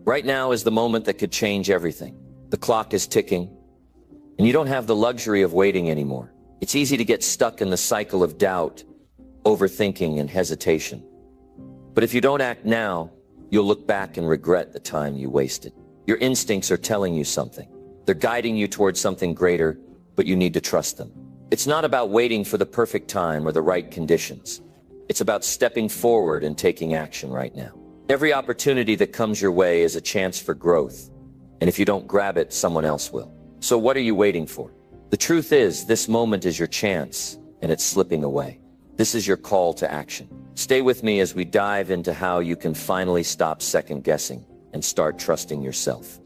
Right now is the moment that could change everything. The clock is ticking, and you don't have the luxury of waiting anymore. It's easy to get stuck in the cycle of doubt, overthinking, and hesitation. But if you don't act now, you'll look back and regret the time you wasted. Your instincts are telling you something. They're guiding you towards something greater, but you need to trust them. It's not about waiting for the perfect time or the right conditions. It's about stepping forward and taking action right now. Every opportunity that comes your way is a chance for growth. And if you don't grab it, someone else will. So what are you waiting for? The truth is, this moment is your chance, and it's slipping away. This is your call to action. Stay with me as we dive into how you can finally stop second-guessing and start trusting yourself.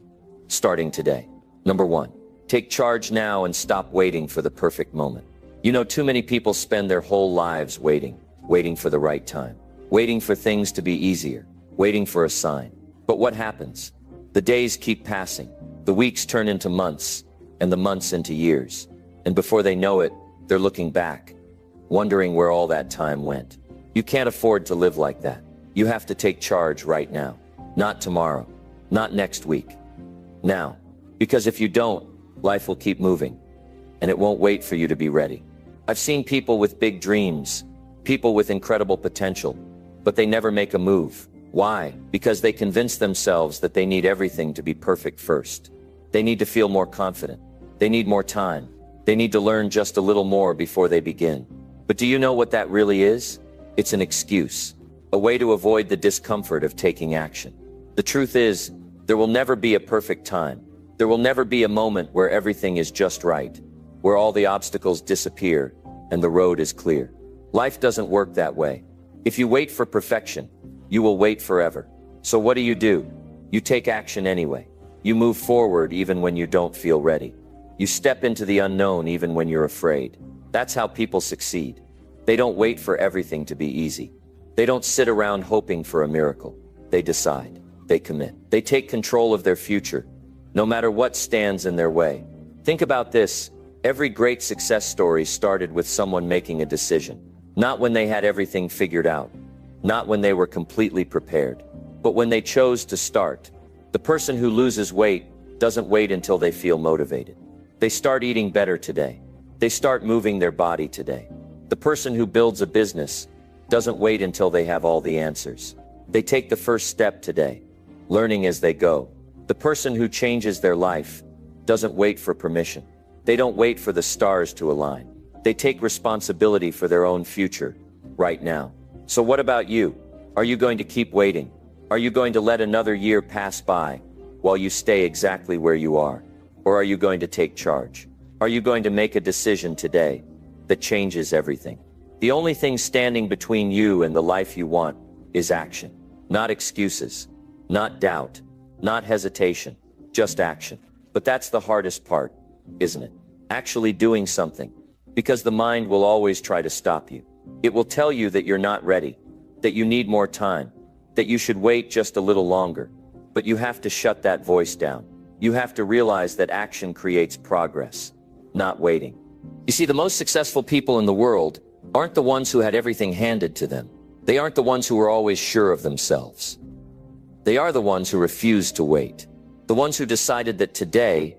Starting today. Number 1. Take charge now and stop waiting for the perfect moment. You know, too many people spend their whole lives waiting for the right time, waiting for things to be easier, waiting for a sign. But what happens? The days keep passing, the weeks turn into months, and the months into years. And before they know it, they're looking back, wondering where all that time went. You can't afford to live like that. You have to take charge right now. Not tomorrow, not next week. Now. Because if you don't, life will keep moving, and it won't wait for you to be ready. I've seen people with big dreams, people with incredible potential, but they never make a move. Why? Because they convince themselves that they need everything to be perfect first. They need to feel more confident. They need more time. They need to learn just a little more before they begin. But do you know what that really is? It's an excuse, a way to avoid the discomfort of taking action. The truth is, there will never be a perfect time. There will never be a moment where everything is just right, where all the obstacles disappear and the road is clear. Life doesn't work that way. If you wait for perfection, you will wait forever. So what do? You take action anyway. You move forward even when you don't feel ready. You step into the unknown even when you're afraid. That's how people succeed. They don't wait for everything to be easy. They don't sit around hoping for a miracle. They decide. They commit. They take control of their future, no matter what stands in their way. Think about this. Every great success story started with someone making a decision. Not when they had everything figured out. Not when they were completely prepared. But when they chose to start. The person who loses weight doesn't wait until they feel motivated. They start eating better today. They start moving their body today. The person who builds a business doesn't wait until they have all the answers. They take the first step today, learning as they go. The person who changes their life doesn't wait for permission. They don't wait for the stars to align. They take responsibility for their own future right now. So what about you? Are you going to keep waiting? Are you going to let another year pass by while you stay exactly where you are? Or are you going to take charge? Are you going to make a decision today that changes everything? The only thing standing between you and the life you want is action. Not excuses, not doubt, not hesitation, just action. But that's the hardest part, isn't it? Actually doing something. Because the mind will always try to stop you. It will tell you that you're not ready, that you need more time, that you should wait just a little longer. But you have to shut that voice down. You have to realize that action creates progress, not waiting. You see, the most successful people in the world aren't the ones who had everything handed to them. They aren't the ones who were always sure of themselves. They are the ones who refused to wait. The ones who decided that today,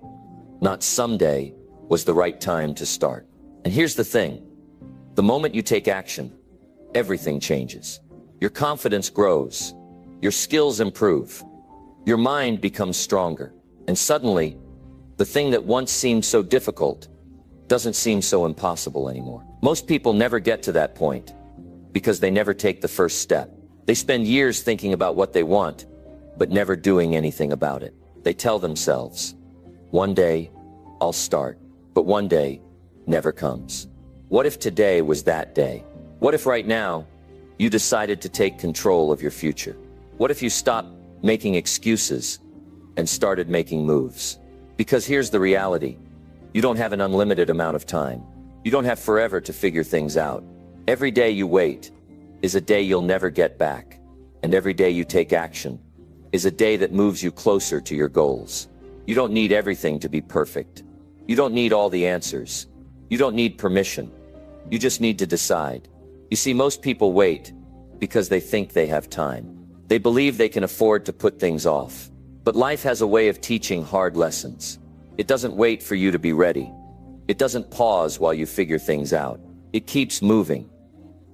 not someday, was the right time to start. And here's the thing. The moment you take action, everything changes. Your confidence grows. Your skills improve. Your mind becomes stronger. And suddenly, the thing that once seemed so difficult doesn't seem so impossible anymore. Most people never get to that point because they never take the first step. They spend years thinking about what they want, but never doing anything about it. They tell themselves, one day, I'll start. But one day never comes. What if today was that day? What if right now you decided to take control of your future? What if you stopped making excuses and started making moves? Because here's the reality. You don't have an unlimited amount of time. You don't have forever to figure things out. Every day you wait is a day you'll never get back. And every day you take action is a day that moves you closer to your goals. You don't need everything to be perfect. You don't need all the answers. You don't need permission. You just need to decide. You see, most people wait because they think they have time. They believe they can afford to put things off. But life has a way of teaching hard lessons. It doesn't wait for you to be ready. It doesn't pause while you figure things out. It keeps moving,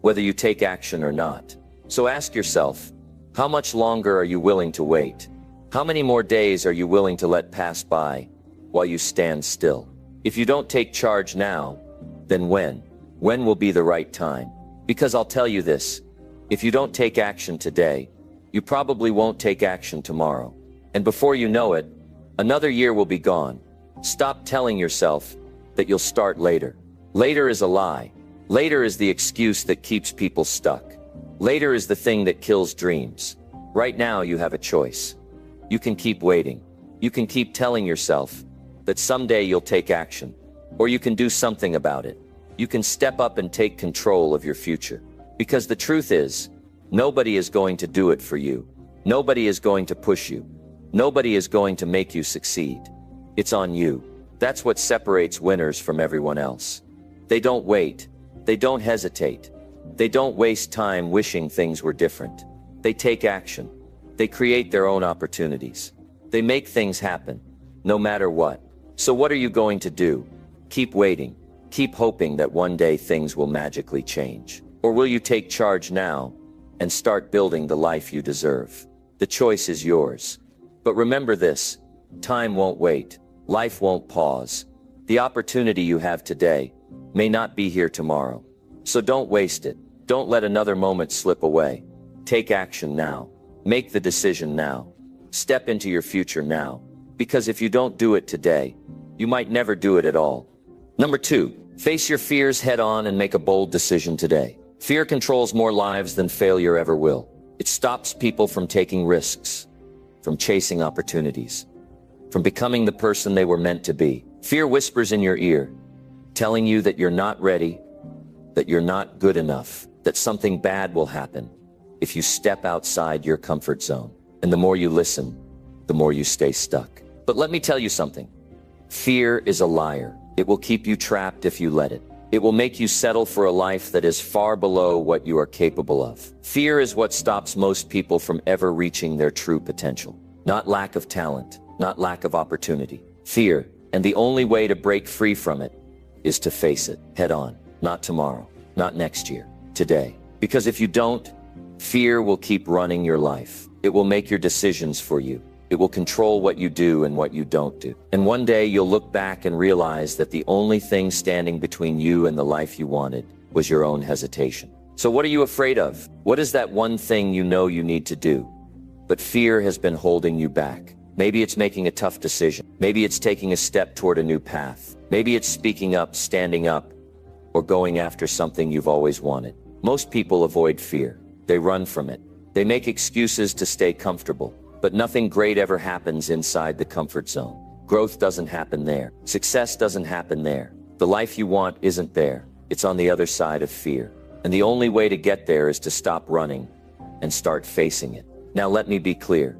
whether you take action or not. So ask yourself, how much longer are you willing to wait? How many more days are you willing to let pass by while you stand still? If you don't take charge now, then when? When will be the right time? Because I'll tell you this, if you don't take action today, you probably won't take action tomorrow. And before you know it, another year will be gone. Stop telling yourself that you'll start later. Later is a lie. Later is the excuse that keeps people stuck. Later is the thing that kills dreams. Right now you have a choice. You can keep waiting. You can keep telling yourself that someday you'll take action, or you can do something about it. You can step up and take control of your future. Because the truth is, nobody is going to do it for you. Nobody is going to push you. Nobody is going to make you succeed. It's on you. That's what separates winners from everyone else. They don't wait. They don't hesitate. They don't waste time wishing things were different. They take action. They create their own opportunities. They make things happen, no matter what. So what are you going to do? Keep waiting. Keep hoping that one day things will magically change. Or will you take charge now and start building the life you deserve? The choice is yours. But remember this, time won't wait. Life won't pause. The opportunity you have today may not be here tomorrow. So don't waste it. Don't let another moment slip away. Take action now. Make the decision now. Step into your future now. Because if you don't do it today, you might never do it at all. Number 2, face your fears head on and make a bold decision today. Fear controls more lives than failure ever will. It stops people from taking risks, from chasing opportunities, from becoming the person they were meant to be. Fear whispers in your ear, telling you that you're not ready, that you're not good enough, that something bad will happen if you step outside your comfort zone. And the more you listen, the more you stay stuck. But let me tell you something. Fear is a liar. It will keep you trapped if you let it. It will make you settle for a life that is far below what you are capable of. Fear is what stops most people from ever reaching their true potential. Not lack of talent, not lack of opportunity. Fear, and the only way to break free from it is to face it head on. Not tomorrow, not next year, today. Because if you don't, fear will keep running your life. It will make your decisions for you. It will control what you do and what you don't do. And one day you'll look back and realize that the only thing standing between you and the life you wanted was your own hesitation. So what are you afraid of? What is that one thing you know you need to do, but fear has been holding you back? Maybe it's making a tough decision. Maybe it's taking a step toward a new path. Maybe it's speaking up, standing up, or going after something you've always wanted. Most people avoid fear. They run from it. They make excuses to stay comfortable. But nothing great ever happens inside the comfort zone. Growth doesn't happen there. Success doesn't happen there. The life you want isn't there. It's on the other side of fear. And the only way to get there is to stop running and start facing it. Now let me be clear.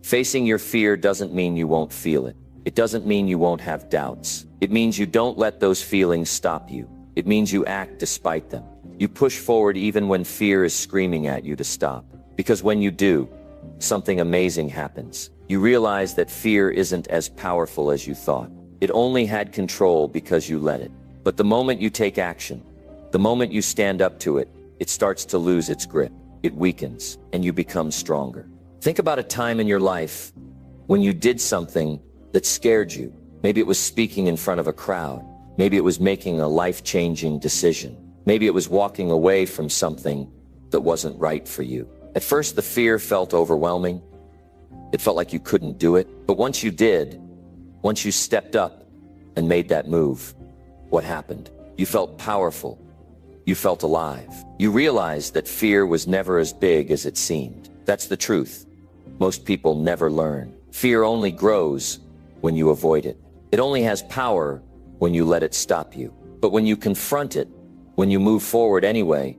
Facing your fear doesn't mean you won't feel it. It doesn't mean you won't have doubts. It means you don't let those feelings stop you. It means you act despite them. You push forward even when fear is screaming at you to stop. Because when you do, something amazing happens. You realize that fear isn't as powerful as you thought. It only had control because you let it. But the moment you take action, the moment you stand up to it, it starts to lose its grip. It weakens, and you become stronger. Think about a time in your life when you did something that scared you. Maybe it was speaking in front of a crowd. Maybe it was making a life-changing decision. Maybe it was walking away from something that wasn't right for you. At first, the fear felt overwhelming. It felt like you couldn't do it. But once you did, once you stepped up and made that move, what happened? You felt powerful. You felt alive. You realized that fear was never as big as it seemed. That's the truth. Most people never learn. Fear only grows when you avoid it. It only has power when you let it stop you. But when you confront it, when you move forward anyway,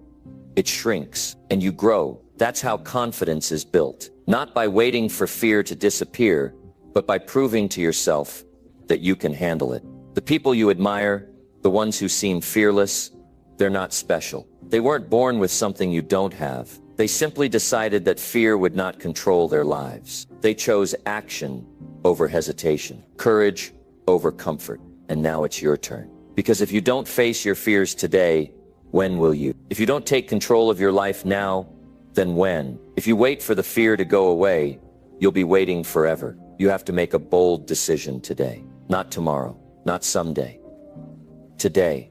it shrinks and you grow. That's how confidence is built. Not by waiting for fear to disappear, but by proving to yourself that you can handle it. The people you admire, the ones who seem fearless, they're not special. They weren't born with something you don't have. They simply decided that fear would not control their lives. They chose action over hesitation, courage over comfort. And now it's your turn. Because if you don't face your fears today, when will you? If you don't take control of your life now, then when? If you wait for the fear to go away, you'll be waiting forever. You have to make a bold decision today. Not tomorrow, not someday. Today.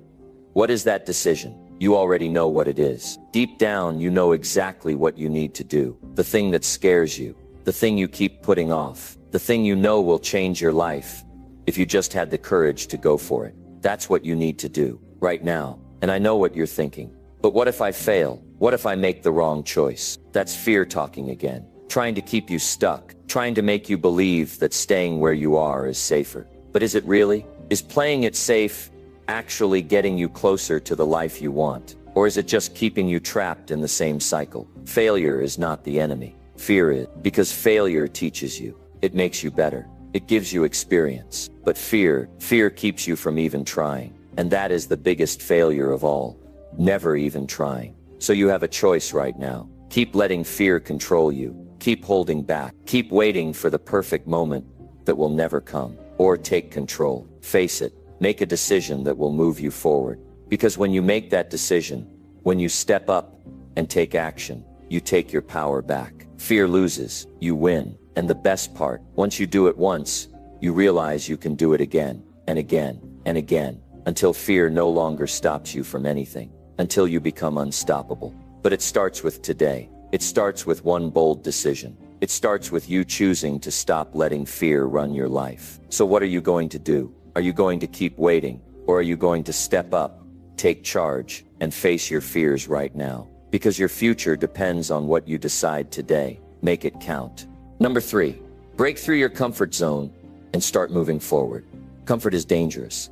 What is that decision? You already know what it is. Deep down, you know exactly what you need to do. The thing that scares you. The thing you keep putting off. The thing you know will change your life. If you just had the courage to go for it. That's what you need to do. Right now. And I know what you're thinking. But what if I fail? What if I make the wrong choice? That's fear talking again. Trying to keep you stuck. Trying to make you believe that staying where you are is safer. But is it really? Is playing it safe actually getting you closer to the life you want? Or is it just keeping you trapped in the same cycle? Failure is not the enemy. Fear is. Because failure teaches you. It makes you better. It gives you experience. But fear keeps you from even trying. And that is the biggest failure of all. Never even trying. So you have a choice right now. Keep letting fear control you. Keep holding back. Keep waiting for the perfect moment that will never come. Or take control. Face it. Make a decision that will move you forward. Because when you make that decision, when you step up and take action, you take your power back. Fear loses, you win. And the best part, once you do it once, you realize you can do it again, and again, and again, until fear no longer stops you from anything, until you become unstoppable. But it starts with today. It starts with one bold decision. It starts with you choosing to stop letting fear run your life. So what are you going to do? Are you going to keep waiting? Or are you going to step up, take charge, and face your fears right now? Because your future depends on what you decide today. Make it count. Number 3, break through your comfort zone and start moving forward. Comfort is dangerous.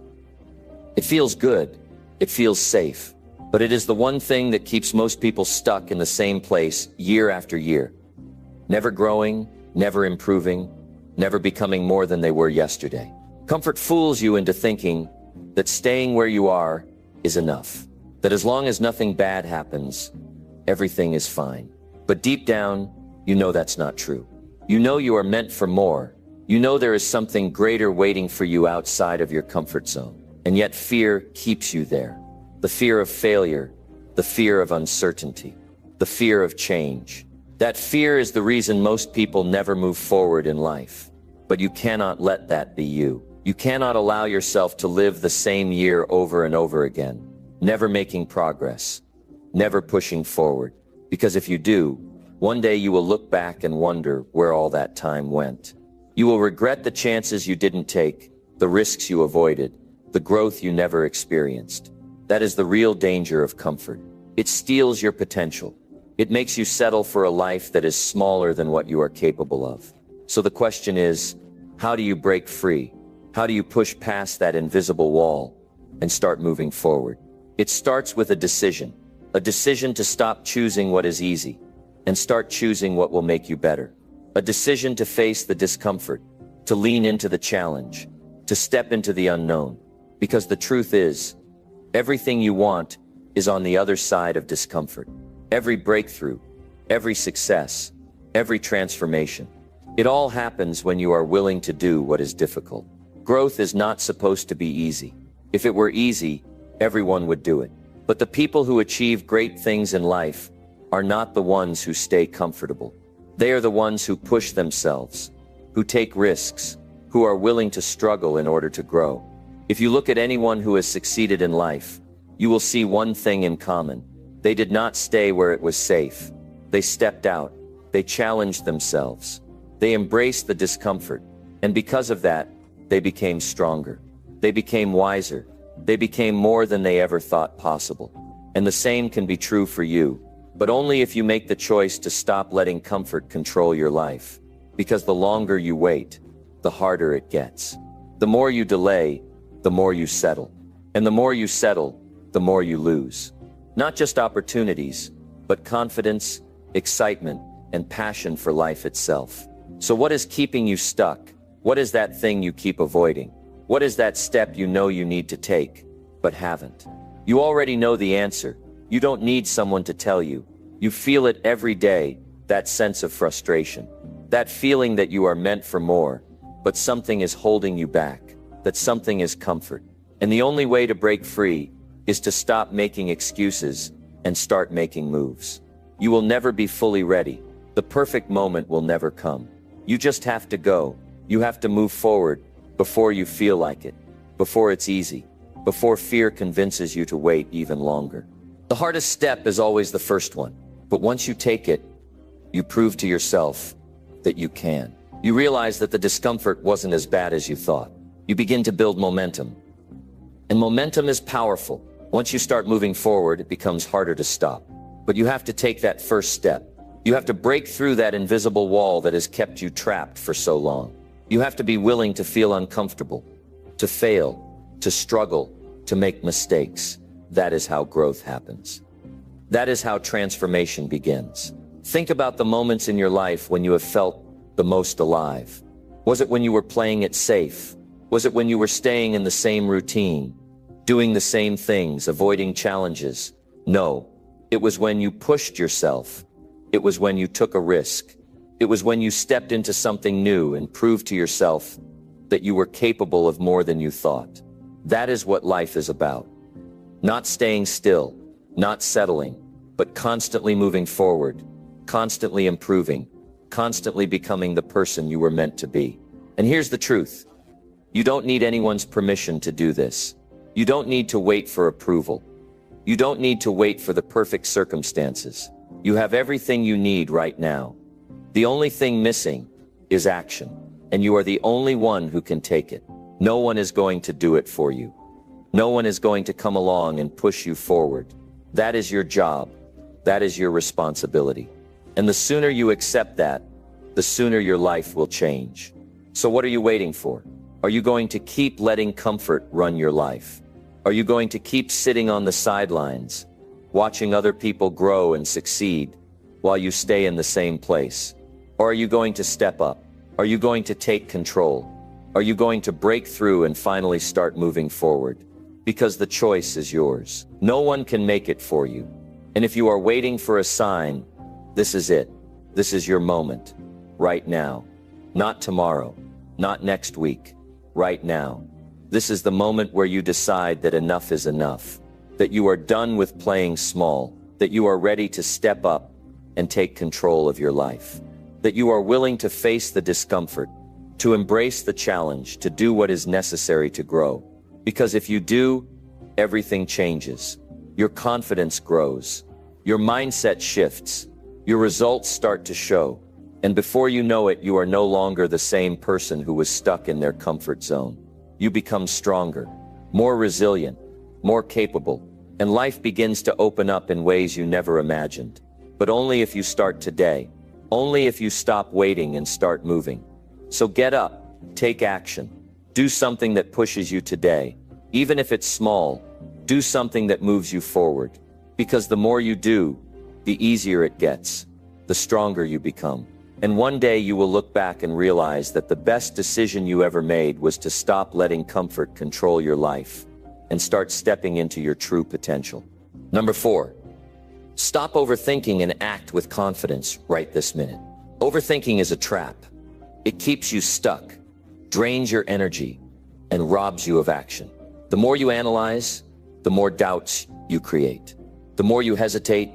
It feels good. It feels safe. But it is the one thing that keeps most people stuck in the same place year after year. Never growing, never improving, never becoming more than they were yesterday. Comfort fools you into thinking that staying where you are is enough. That as long as nothing bad happens, everything is fine. But deep down, you know that's not true. You know you are meant for more. You know there is something greater waiting for you outside of your comfort zone. And yet fear keeps you there. The fear of failure, the fear of uncertainty, the fear of change. That fear is the reason most people never move forward in life. But you cannot let that be you. You cannot allow yourself to live the same year over and over again, never making progress, never pushing forward. Because if you do, one day you will look back and wonder where all that time went. You will regret the chances you didn't take, the risks you avoided, the growth you never experienced. That is the real danger of comfort. It steals your potential. It makes you settle for a life that is smaller than what you are capable of. So the question is, how do you break free? How do you push past that invisible wall and start moving forward? It starts with a decision to stop choosing what is easy and start choosing what will make you better. A decision to face the discomfort, to lean into the challenge, to step into the unknown. Because the truth is, everything you want is on the other side of discomfort. Every breakthrough, every success, every transformation. It all happens when you are willing to do what is difficult. Growth is not supposed to be easy. If it were easy, everyone would do it. But the people who achieve great things in life are not the ones who stay comfortable. They are the ones who push themselves, who take risks, who are willing to struggle in order to grow. If you look at anyone who has succeeded in life, you will see one thing in common. They did not stay where it was safe. They stepped out. They challenged themselves. They embraced the discomfort. And because of that, they became stronger. They became wiser. They became more than they ever thought possible. And the same can be true for you, but only if you make the choice to stop letting comfort control your life. Because the longer you wait, the harder it gets. The more you delay, the more you settle. And the more you settle, the more you lose. Not just opportunities, but confidence, excitement, and passion for life itself. So what is keeping you stuck? What is that thing you keep avoiding? What is that step you know you need to take, but haven't? You already know the answer. You don't need someone to tell you. You feel it every day, that sense of frustration. That feeling that you are meant for more, but something is holding you back, that something is comfort. And the only way to break free is to stop making excuses and start making moves. You will never be fully ready. The perfect moment will never come. You just have to go. You have to move forward before you feel like it, before it's easy, before fear convinces you to wait even longer. The hardest step is always the first one, but once you take it, you prove to yourself that you can. You realize that the discomfort wasn't as bad as you thought. You begin to build momentum. And momentum is powerful. Once you start moving forward, it becomes harder to stop. But you have to take that first step. You have to break through that invisible wall that has kept you trapped for so long. You have to be willing to feel uncomfortable, to fail, to struggle, to make mistakes. That is how growth happens. That is how transformation begins. Think about the moments in your life when you have felt the most alive. Was it when you were playing it safe? Was it when you were staying in the same routine, doing the same things, avoiding challenges? No, it was when you pushed yourself. It was when you took a risk. It was when you stepped into something new and proved to yourself that you were capable of more than you thought. That is what life is about. Not staying still, not settling, but constantly moving forward, constantly improving, constantly becoming the person you were meant to be. And here's the truth. You don't need anyone's permission to do this. You don't need to wait for approval. You don't need to wait for the perfect circumstances. You have everything you need right now. The only thing missing is action, and you are the only one who can take it. No one is going to do it for you. No one is going to come along and push you forward. That is your job. That is your responsibility. And the sooner you accept that, the sooner your life will change. So what are you waiting for? Are you going to keep letting comfort run your life? Are you going to keep sitting on the sidelines, watching other people grow and succeed while you stay in the same place? Or are you going to step up? Are you going to take control? Are you going to break through and finally start moving forward? Because the choice is yours. No one can make it for you. And if you are waiting for a sign, this is it. This is your moment. Right now. Not tomorrow. Not next week. Right now. This is the moment where you decide that enough is enough. That you are done with playing small. That you are ready to step up and take control of your life. That you are willing to face the discomfort, to embrace the challenge, to do what is necessary to grow. Because if you do, everything changes. Your confidence grows. Your mindset shifts. Your results start to show. And before you know it, you are no longer the same person who was stuck in their comfort zone. You become stronger, more resilient, more capable, and life begins to open up in ways you never imagined. But only if you start today. Only if you stop waiting and start moving. So get up, take action. Do something that pushes you today. Even if it's small, do something that moves you forward. Because the more you do, the easier it gets, the stronger you become. And one day you will look back and realize that the best decision you ever made was to stop letting comfort control your life and start stepping into your true potential. Number 4, stop overthinking and act with confidence right this minute. Overthinking is a trap. It keeps you stuck, drains your energy, and robs you of action. The more you analyze, the more doubts you create. The more you hesitate,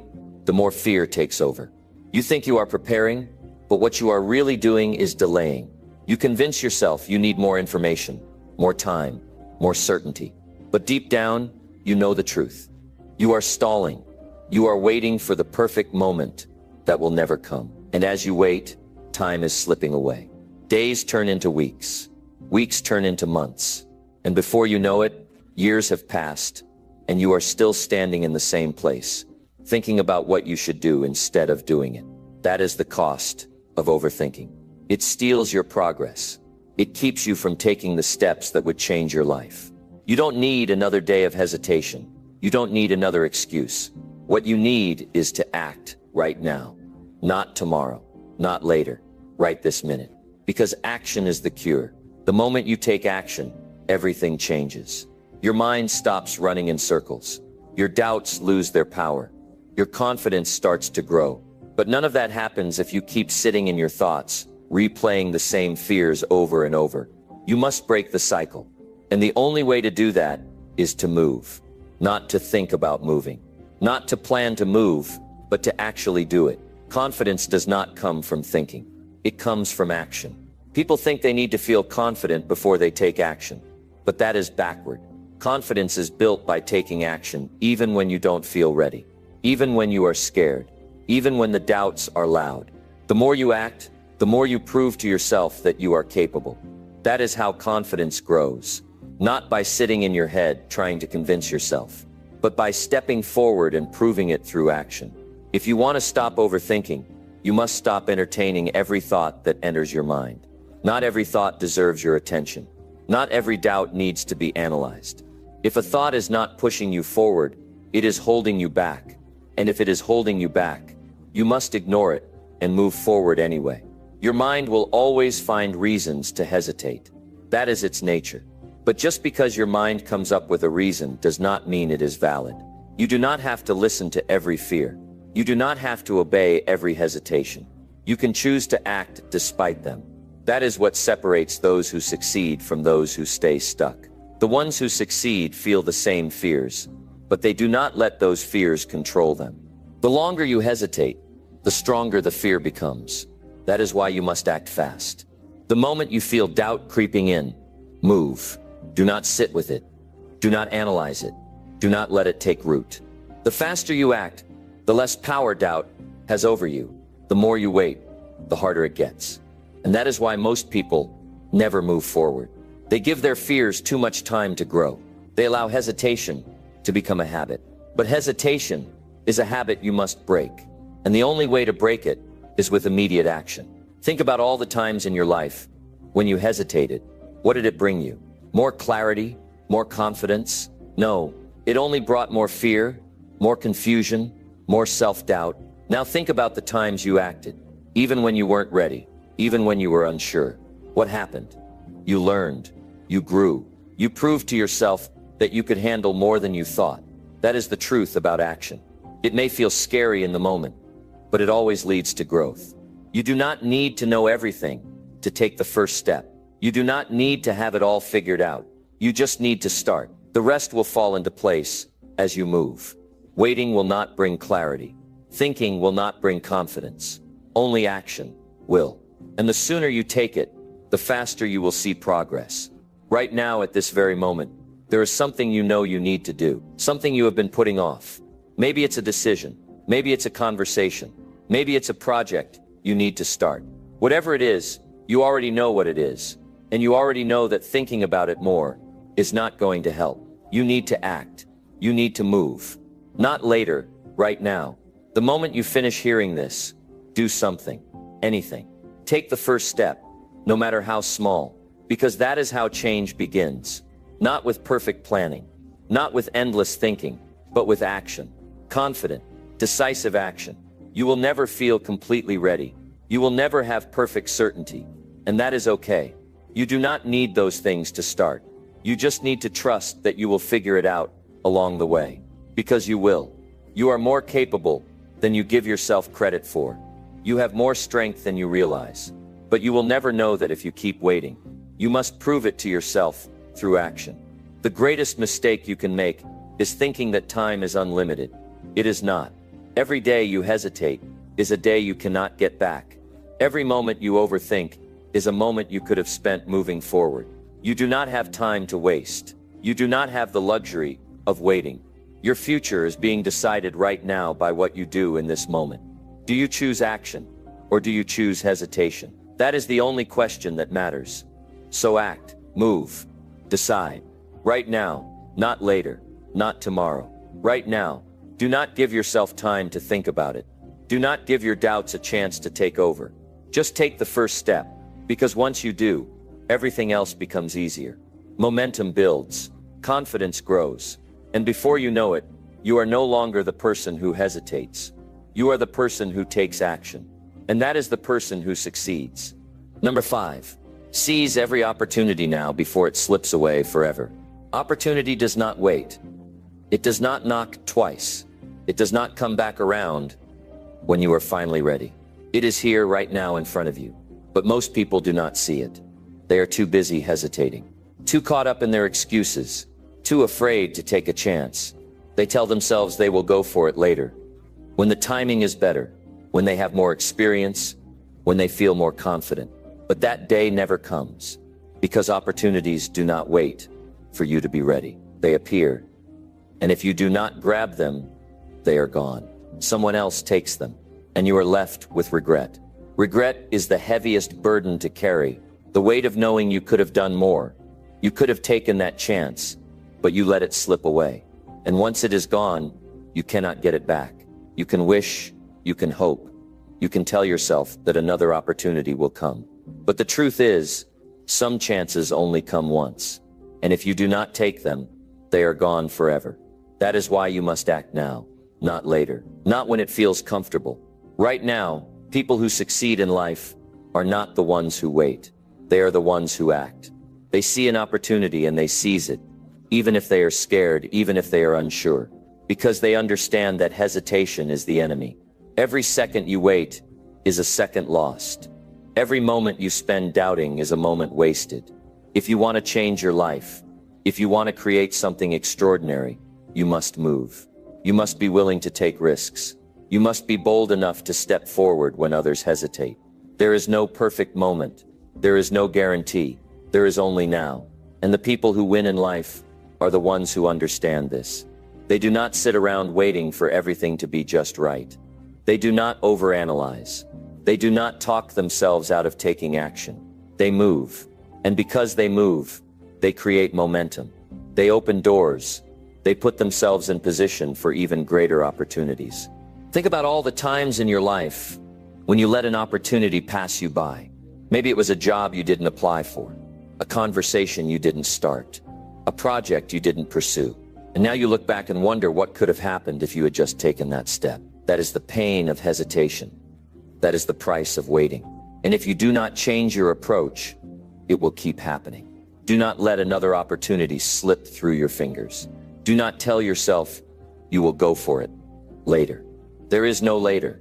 the more fear takes over. You think you are preparing, but what you are really doing is delaying. You convince yourself you need more information, more time, more certainty. But deep down, you know the truth. You are stalling. You are waiting for the perfect moment that will never come. And as you wait, time is slipping away. Days turn into weeks. Weeks turn into months. And before you know it, years have passed, and you are still standing in the same place, thinking about what you should do instead of doing it. That is the cost of overthinking. It steals your progress. It keeps you from taking the steps that would change your life. You don't need another day of hesitation. You don't need another excuse. What you need is to act right now. Not tomorrow, not later, right this minute. Because action is the cure. The moment you take action, everything changes. Your mind stops running in circles. Your doubts lose their power. your confidence starts to grow. But none of that happens if you keep sitting in your thoughts, replaying the same fears over and over. You must break the cycle. And the only way to do that is to move. Not to think about moving. Not to plan to move, but to actually do it. Confidence does not come from thinking. It comes from action. People think they need to feel confident before they take action. But that is backward. Confidence is built by taking action, even when you don't feel ready. Even when you are scared. Even when the doubts are loud. The more you act, the more you prove to yourself that you are capable. That is how confidence grows. Not by sitting in your head trying to convince yourself, but by stepping forward and proving it through action. If you want to stop overthinking, you must stop entertaining every thought that enters your mind. Not every thought deserves your attention. Not every doubt needs to be analyzed. If a thought is not pushing you forward, it is holding you back. And if it is holding you back, you must ignore it and move forward anyway. Your mind will always find reasons to hesitate. That is its nature. But just because your mind comes up with a reason does not mean it is valid. You do not have to listen to every fear. You do not have to obey every hesitation. You can choose to act despite them. That is what separates those who succeed from those who stay stuck. The ones who succeed feel the same fears, but they do not let those fears control them. The longer you hesitate, the stronger the fear becomes. That is why you must act fast. The moment you feel doubt creeping in, move. Do not sit with it. Do not analyze it. Do not let it take root. The faster you act, the less power doubt has over you. The more you wait, the harder it gets. And that is why most people never move forward. They give their fears too much time to grow. They allow hesitation to become a habit. But hesitation is a habit you must break. And the only way to break it is with immediate action. Think about all the times in your life when you hesitated. What did it bring you? More clarity? More confidence? No, it only brought more fear, more confusion, more self-doubt. Now think about the times you acted, even when you weren't ready, even when you were unsure. What happened? You learned. You grew. You proved to yourself that you could handle more than you thought. That is the truth about action. It may feel scary in the moment, but it always leads to growth. You do not need to know everything to take the first step. You do not need to have it all figured out. You just need to start. The rest will fall into place as you move. Waiting will not bring clarity. Thinking will not bring confidence. Only action will. And the sooner you take it, the faster you will see progress. Right now, at this very moment, there is something you know you need to do. Something you have been putting off. Maybe it's a decision. Maybe it's a conversation. Maybe it's a project you need to start. Whatever it is, you already know what it is. And you already know that thinking about it more is not going to help. You need to act. You need to move. Not later, right now. The moment you finish hearing this, do something. Anything. Take the first step, no matter how small, because that is how change begins. Not with perfect planning, not with endless thinking, but with action. Confident, decisive action. You will never feel completely ready. You will never have perfect certainty, and that is okay. You do not need those things to start. You just need to trust that you will figure it out along the way. Because you will. You are more capable than you give yourself credit for. You have more strength than you realize. But you will never know that if you keep waiting. You must prove it to yourself through action. The greatest mistake you can make is thinking that time is unlimited. It is not. Every day you hesitate is a day you cannot get back. Every moment you overthink is a moment you could have spent moving forward. You do not have time to waste. You do not have the luxury of waiting. Your future is being decided right now by what you do in this moment. Do you choose action, or do you choose hesitation? That is the only question that matters. So act, move, decide. Right now, not later, not tomorrow. Right now. Do not give yourself time to think about it. Do not give your doubts a chance to take over. Just take the first step, because once you do, everything else becomes easier. Momentum builds, confidence grows, and before you know it, you are no longer the person who hesitates. You are the person who takes action, and that is the person who succeeds. Number 5, seize every opportunity now before it slips away forever. Opportunity does not wait. It does not knock twice. It does not come back around when you are finally ready. It is here right now in front of you, but most people do not see it. They are too busy hesitating, too caught up in their excuses, too afraid to take a chance. They tell themselves they will go for it later, when the timing is better, when they have more experience, when they feel more confident. But that day never comes, because opportunities do not wait for you to be ready. They appear, and if you do not grab them, they are gone. Someone else takes them, and you are left with regret. Regret is the heaviest burden to carry, the weight of knowing you could have done more. You could have taken that chance, but you let it slip away. And once it is gone, you cannot get it back. You can wish, you can hope, you can tell yourself that another opportunity will come. But the truth is, some chances only come once. And if you do not take them, they are gone forever. That is why you must act now, not later, not when it feels comfortable. Right now, people who succeed in life are not the ones who wait. They are the ones who act. They see an opportunity and they seize it, even if they are scared, even if they are unsure, because they understand that hesitation is the enemy. Every second you wait is a second lost. Every moment you spend doubting is a moment wasted. If you want to change your life, if you want to create something extraordinary, you must move. You must be willing to take risks. You must be bold enough to step forward when others hesitate. There is no perfect moment. There is no guarantee. There is only now. And the people who win in life are the ones who understand this. They do not sit around waiting for everything to be just right. They do not overanalyze. They do not talk themselves out of taking action. They move. And because they move, they create momentum. They open doors. They put themselves in position for even greater opportunities. Think about all the times in your life when you let an opportunity pass you by. Maybe it was a job you didn't apply for, a conversation you didn't start, a project you didn't pursue. And now you look back and wonder what could have happened if you had just taken that step. That is the pain of hesitation. That is the price of waiting. And if you do not change your approach, it will keep happening. Do not let another opportunity slip through your fingers. Do not tell yourself you will go for it later. There is no later.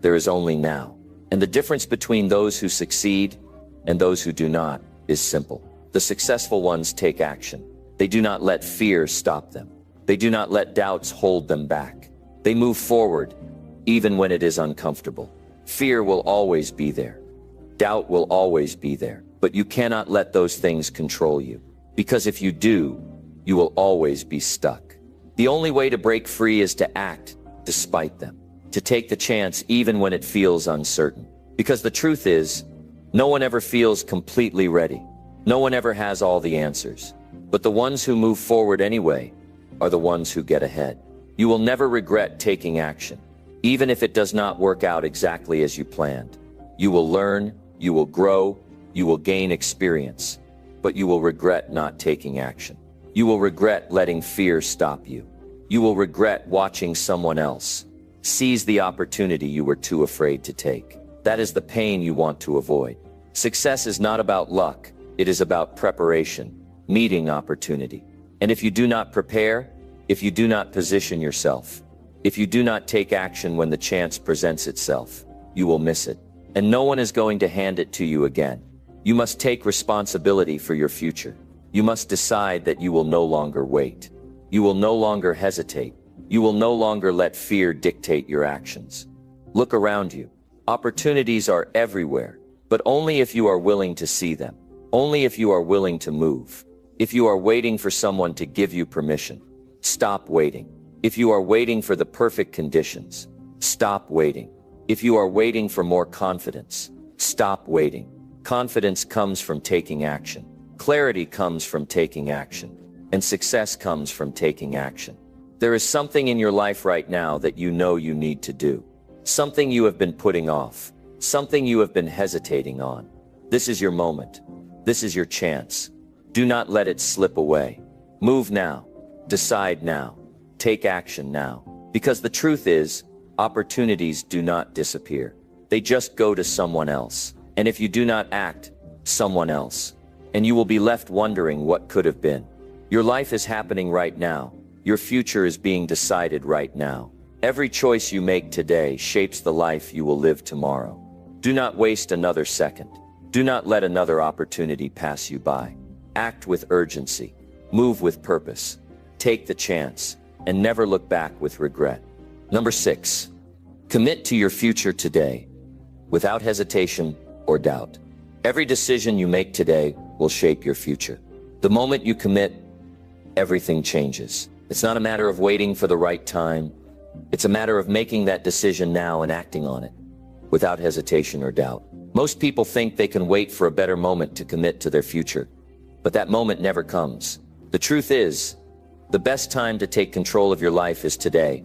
There is only now. And the difference between those who succeed and those who do not is simple. The successful ones take action. They do not let fear stop them. They do not let doubts hold them back. They move forward, even when it is uncomfortable. Fear will always be there. Doubt will always be there. But you cannot let those things control you. Because if you do, you will always be stuck. The only way to break free is to act despite them. To take the chance even when it feels uncertain. Because the truth is, no one ever feels completely ready. No one ever has all the answers. But the ones who move forward anyway are the ones who get ahead. You will never regret taking action, even if it does not work out exactly as you planned. You will learn, you will grow, you will gain experience, but you will regret not taking action. You will regret letting fear stop you. You will regret watching someone else seize the opportunity you were too afraid to take. That is the pain you want to avoid. Success is not about luck. It is about preparation, meeting opportunity. And if you do not prepare, if you do not position yourself, if you do not take action when the chance presents itself, you will miss it. And no one is going to hand it to you again. You must take responsibility for your future. You must decide that you will no longer wait. You will no longer hesitate. You will no longer let fear dictate your actions. Look around you. Opportunities are everywhere, but only if you are willing to see them. Only if you are willing to move. If you are waiting for someone to give you permission, stop waiting. If you are waiting for the perfect conditions, stop waiting. If you are waiting for more confidence, stop waiting. Confidence comes from taking action. Clarity comes from taking action. And success comes from taking action. There is something in your life right now that you know you need to do. Something you have been putting off. Something you have been hesitating on. This is your moment. This is your chance. Do not let it slip away. Move now. Decide now. Take action now. Because the truth is, opportunities do not disappear. They just go to someone else. And if you do not act, someone else. And you will be left wondering what could have been. Your life is happening right now. Your future is being decided right now. Every choice you make today shapes the life you will live tomorrow. Do not waste another second. Do not let another opportunity pass you by. Act with urgency. Move with purpose. Take the chance, and never look back with regret. Number 6. Commit to your future today, without hesitation or doubt. Every decision you make today will shape your future. The moment you commit, everything changes. It's not a matter of waiting for the right time. It's a matter of making that decision now and acting on it, without hesitation or doubt. Most people think they can wait for a better moment to commit to their future, but that moment never comes. The truth is, the best time to take control of your life is today,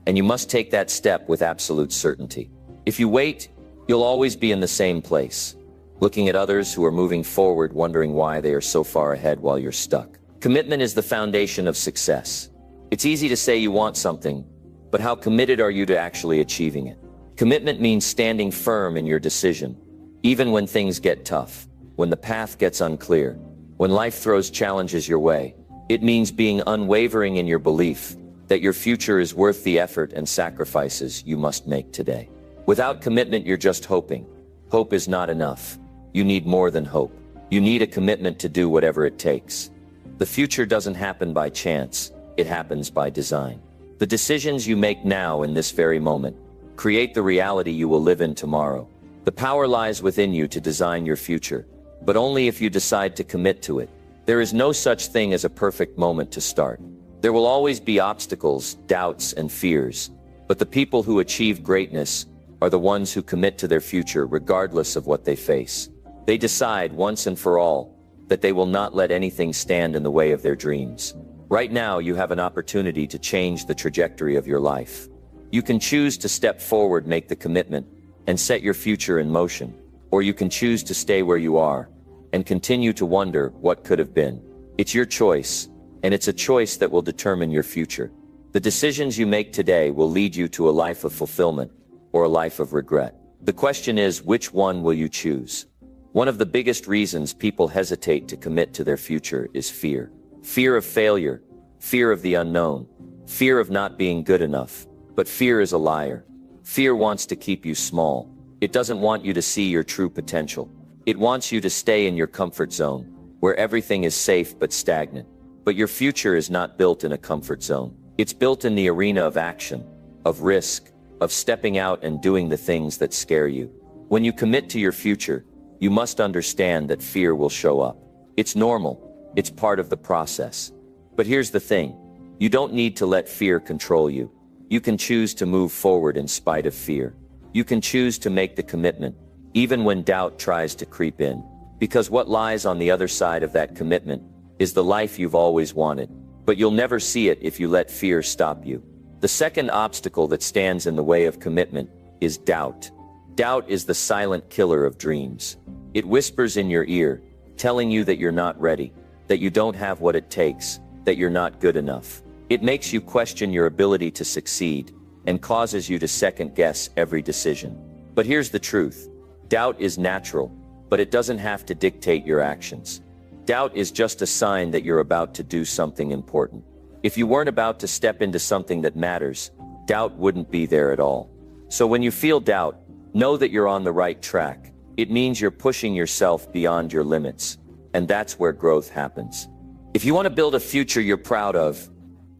and you must take that step with absolute certainty. If you wait, you'll always be in the same place, looking at others who are moving forward, wondering why they are so far ahead while you're stuck. Commitment is the foundation of success. It's easy to say you want something, but how committed are you to actually achieving it? Commitment means standing firm in your decision, even when things get tough, when the path gets unclear, when life throws challenges your way. It means being unwavering in your belief that your future is worth the effort and sacrifices you must make today. Without commitment, you're just hoping. Hope is not enough. You need more than hope. You need a commitment to do whatever it takes. The future doesn't happen by chance. It happens by design. The decisions you make now in this very moment create the reality you will live in tomorrow. The power lies within you to design your future, but only if you decide to commit to it. There is no such thing as a perfect moment to start. There will always be obstacles, doubts, and fears, but the people who achieve greatness are the ones who commit to their future regardless of what they face. They decide once and for all that they will not let anything stand in the way of their dreams. Right now, you have an opportunity to change the trajectory of your life. You can choose to step forward, make the commitment, and set your future in motion, or you can choose to stay where you are and continue to wonder what could have been. It's your choice, and it's a choice that will determine your future. The decisions you make today will lead you to a life of fulfillment or a life of regret. The question is, which one will you choose? One of the biggest reasons people hesitate to commit to their future is fear. Fear of failure, fear of the unknown, fear of not being good enough. But fear is a liar. Fear wants to keep you small. It doesn't want you to see your true potential. It wants you to stay in your comfort zone, where everything is safe but stagnant. But your future is not built in a comfort zone. It's built in the arena of action, of risk, of stepping out and doing the things that scare you. When you commit to your future, you must understand that fear will show up. It's normal. It's part of the process. But here's the thing. You don't need to let fear control you. You can choose to move forward in spite of fear. You can choose to make the commitment, even when doubt tries to creep in. Because what lies on the other side of that commitment is the life you've always wanted. But you'll never see it if you let fear stop you. The second obstacle that stands in the way of commitment is doubt. Doubt is the silent killer of dreams. It whispers in your ear, telling you that you're not ready, that you don't have what it takes, that you're not good enough. It makes you question your ability to succeed and causes you to second-guess every decision. But here's the truth. Doubt is natural, but it doesn't have to dictate your actions. Doubt is just a sign that you're about to do something important. If you weren't about to step into something that matters, doubt wouldn't be there at all. So when you feel doubt, know that you're on the right track. It means you're pushing yourself beyond your limits, and that's where growth happens. If you want to build a future you're proud of,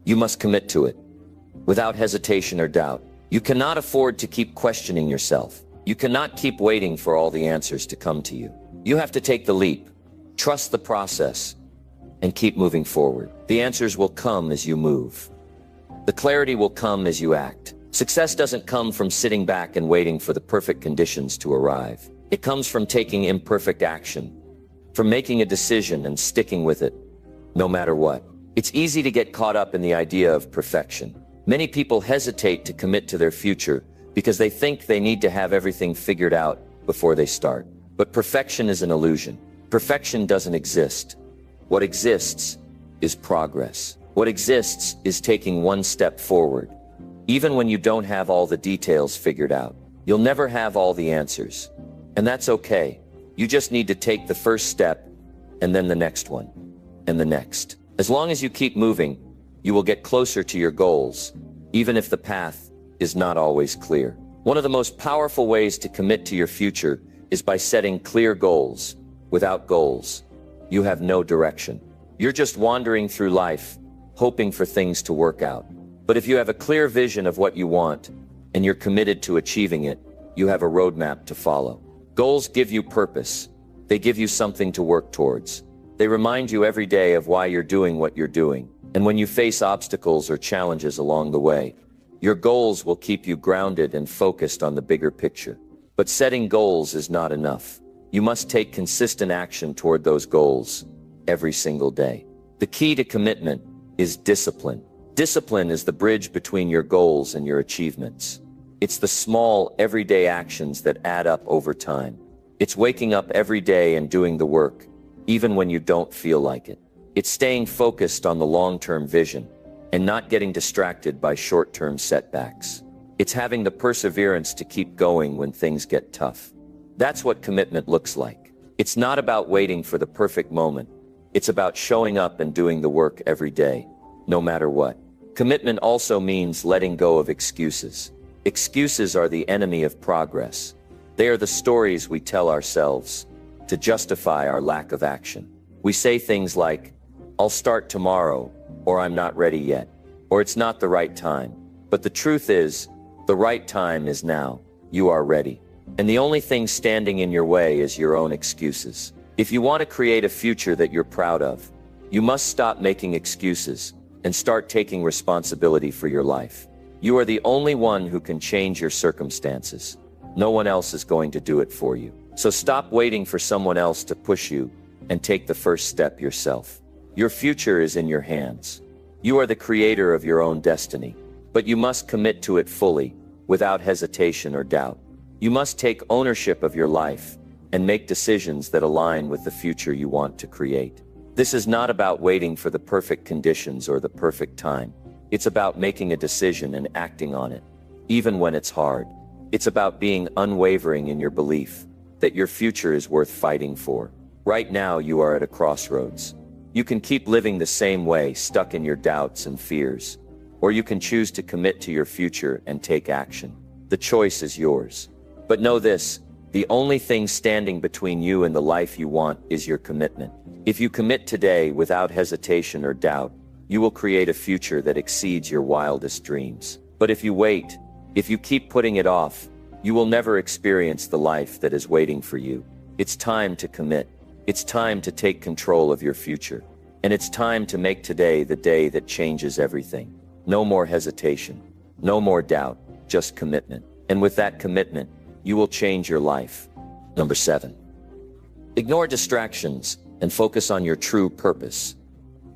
you must commit to it, without hesitation or doubt. You cannot afford to keep questioning yourself. You cannot keep waiting for all the answers to come to you. You have to take the leap, trust the process, and keep moving forward. The answers will come as you move. The clarity will come as you act. Success doesn't come from sitting back and waiting for the perfect conditions to arrive. It comes from taking imperfect action, from making a decision and sticking with it, no matter what. It's easy to get caught up in the idea of perfection. Many people hesitate to commit to their future because they think they need to have everything figured out before they start. But perfection is an illusion. Perfection doesn't exist. What exists is progress. What exists is taking one step forward. Even when you don't have all the details figured out, you'll never have all the answers. And that's okay. You just need to take the first step, and then the next one, and the next. As long as you keep moving, you will get closer to your goals, even if the path is not always clear. One of the most powerful ways to commit to your future is by setting clear goals. Without goals, you have no direction. You're just wandering through life, hoping for things to work out. But if you have a clear vision of what you want, and you're committed to achieving it, you have a roadmap to follow. Goals give you purpose. They give you something to work towards. They remind you every day of why you're doing what you're doing. And when you face obstacles or challenges along the way, your goals will keep you grounded and focused on the bigger picture. But setting goals is not enough. You must take consistent action toward those goals every single day. The key to commitment is discipline. Discipline is the bridge between your goals and your achievements. It's the small, everyday actions that add up over time. It's waking up every day and doing the work, even when you don't feel like it. It's staying focused on the long-term vision and not getting distracted by short-term setbacks. It's having the perseverance to keep going when things get tough. That's what commitment looks like. It's not about waiting for the perfect moment. It's about showing up and doing the work every day, no matter what. Commitment also means letting go of excuses. Excuses are the enemy of progress. They are the stories we tell ourselves to justify our lack of action. We say things like, "I'll start tomorrow," or "I'm not ready yet," or "It's not the right time." But the truth is, the right time is now. You are ready. And the only thing standing in your way is your own excuses. If you want to create a future that you're proud of, you must stop making excuses and start taking responsibility for your life. You are the only one who can change your circumstances. No one else is going to do it for you. So stop waiting for someone else to push you and take the first step yourself. Your future is in your hands. You are the creator of your own destiny, but you must commit to it fully, without hesitation or doubt. You must take ownership of your life and make decisions that align with the future you want to create. This is not about waiting for the perfect conditions or the perfect time. It's about making a decision and acting on it, even when it's hard. It's about being unwavering in your belief that your future is worth fighting for. Right now, you are at a crossroads. You can keep living the same way, stuck in your doubts and fears, or you can choose to commit to your future and take action. The choice is yours. But know this, the only thing standing between you and the life you want is your commitment. If you commit today without hesitation or doubt, you will create a future that exceeds your wildest dreams. But if you wait, if you keep putting it off, you will never experience the life that is waiting for you. It's time to commit. It's time to take control of your future. And it's time to make today the day that changes everything. No more hesitation. No more doubt. Just commitment. And with that commitment, you will change your life. Number 7. Ignore distractions and focus on your true purpose.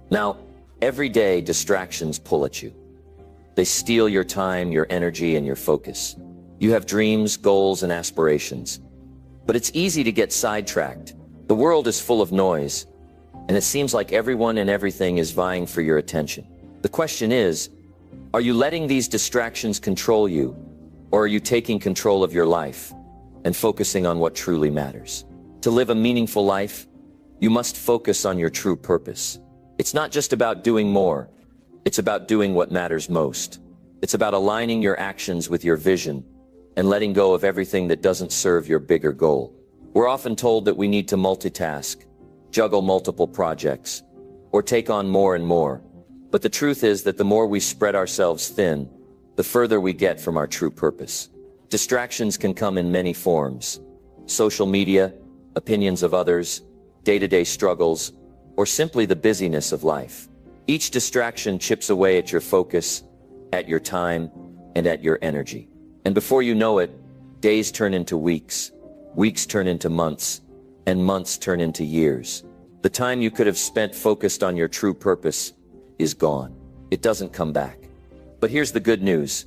Now, every day distractions pull at you. They steal your time, your energy, and your focus. You have dreams, goals, and aspirations. But it's easy to get sidetracked. The world is full of noise, and it seems like everyone and everything is vying for your attention. The question is, are you letting these distractions control you, or are you taking control of your life and focusing on what truly matters? To live a meaningful life, you must focus on your true purpose. It's not just about doing more. It's about doing what matters most. It's about aligning your actions with your vision and letting go of everything that doesn't serve your bigger goal. We're often told that we need to multitask, juggle multiple projects, or take on more and more. But the truth is that the more we spread ourselves thin, the further we get from our true purpose. Distractions can come in many forms. Social media, opinions of others, day-to-day struggles, or simply the busyness of life. Each distraction chips away at your focus, at your time, and at your energy. And before you know it, days turn into weeks, weeks turn into months, and months turn into years. The time you could have spent focused on your true purpose is gone. It doesn't come back. But here's the good news.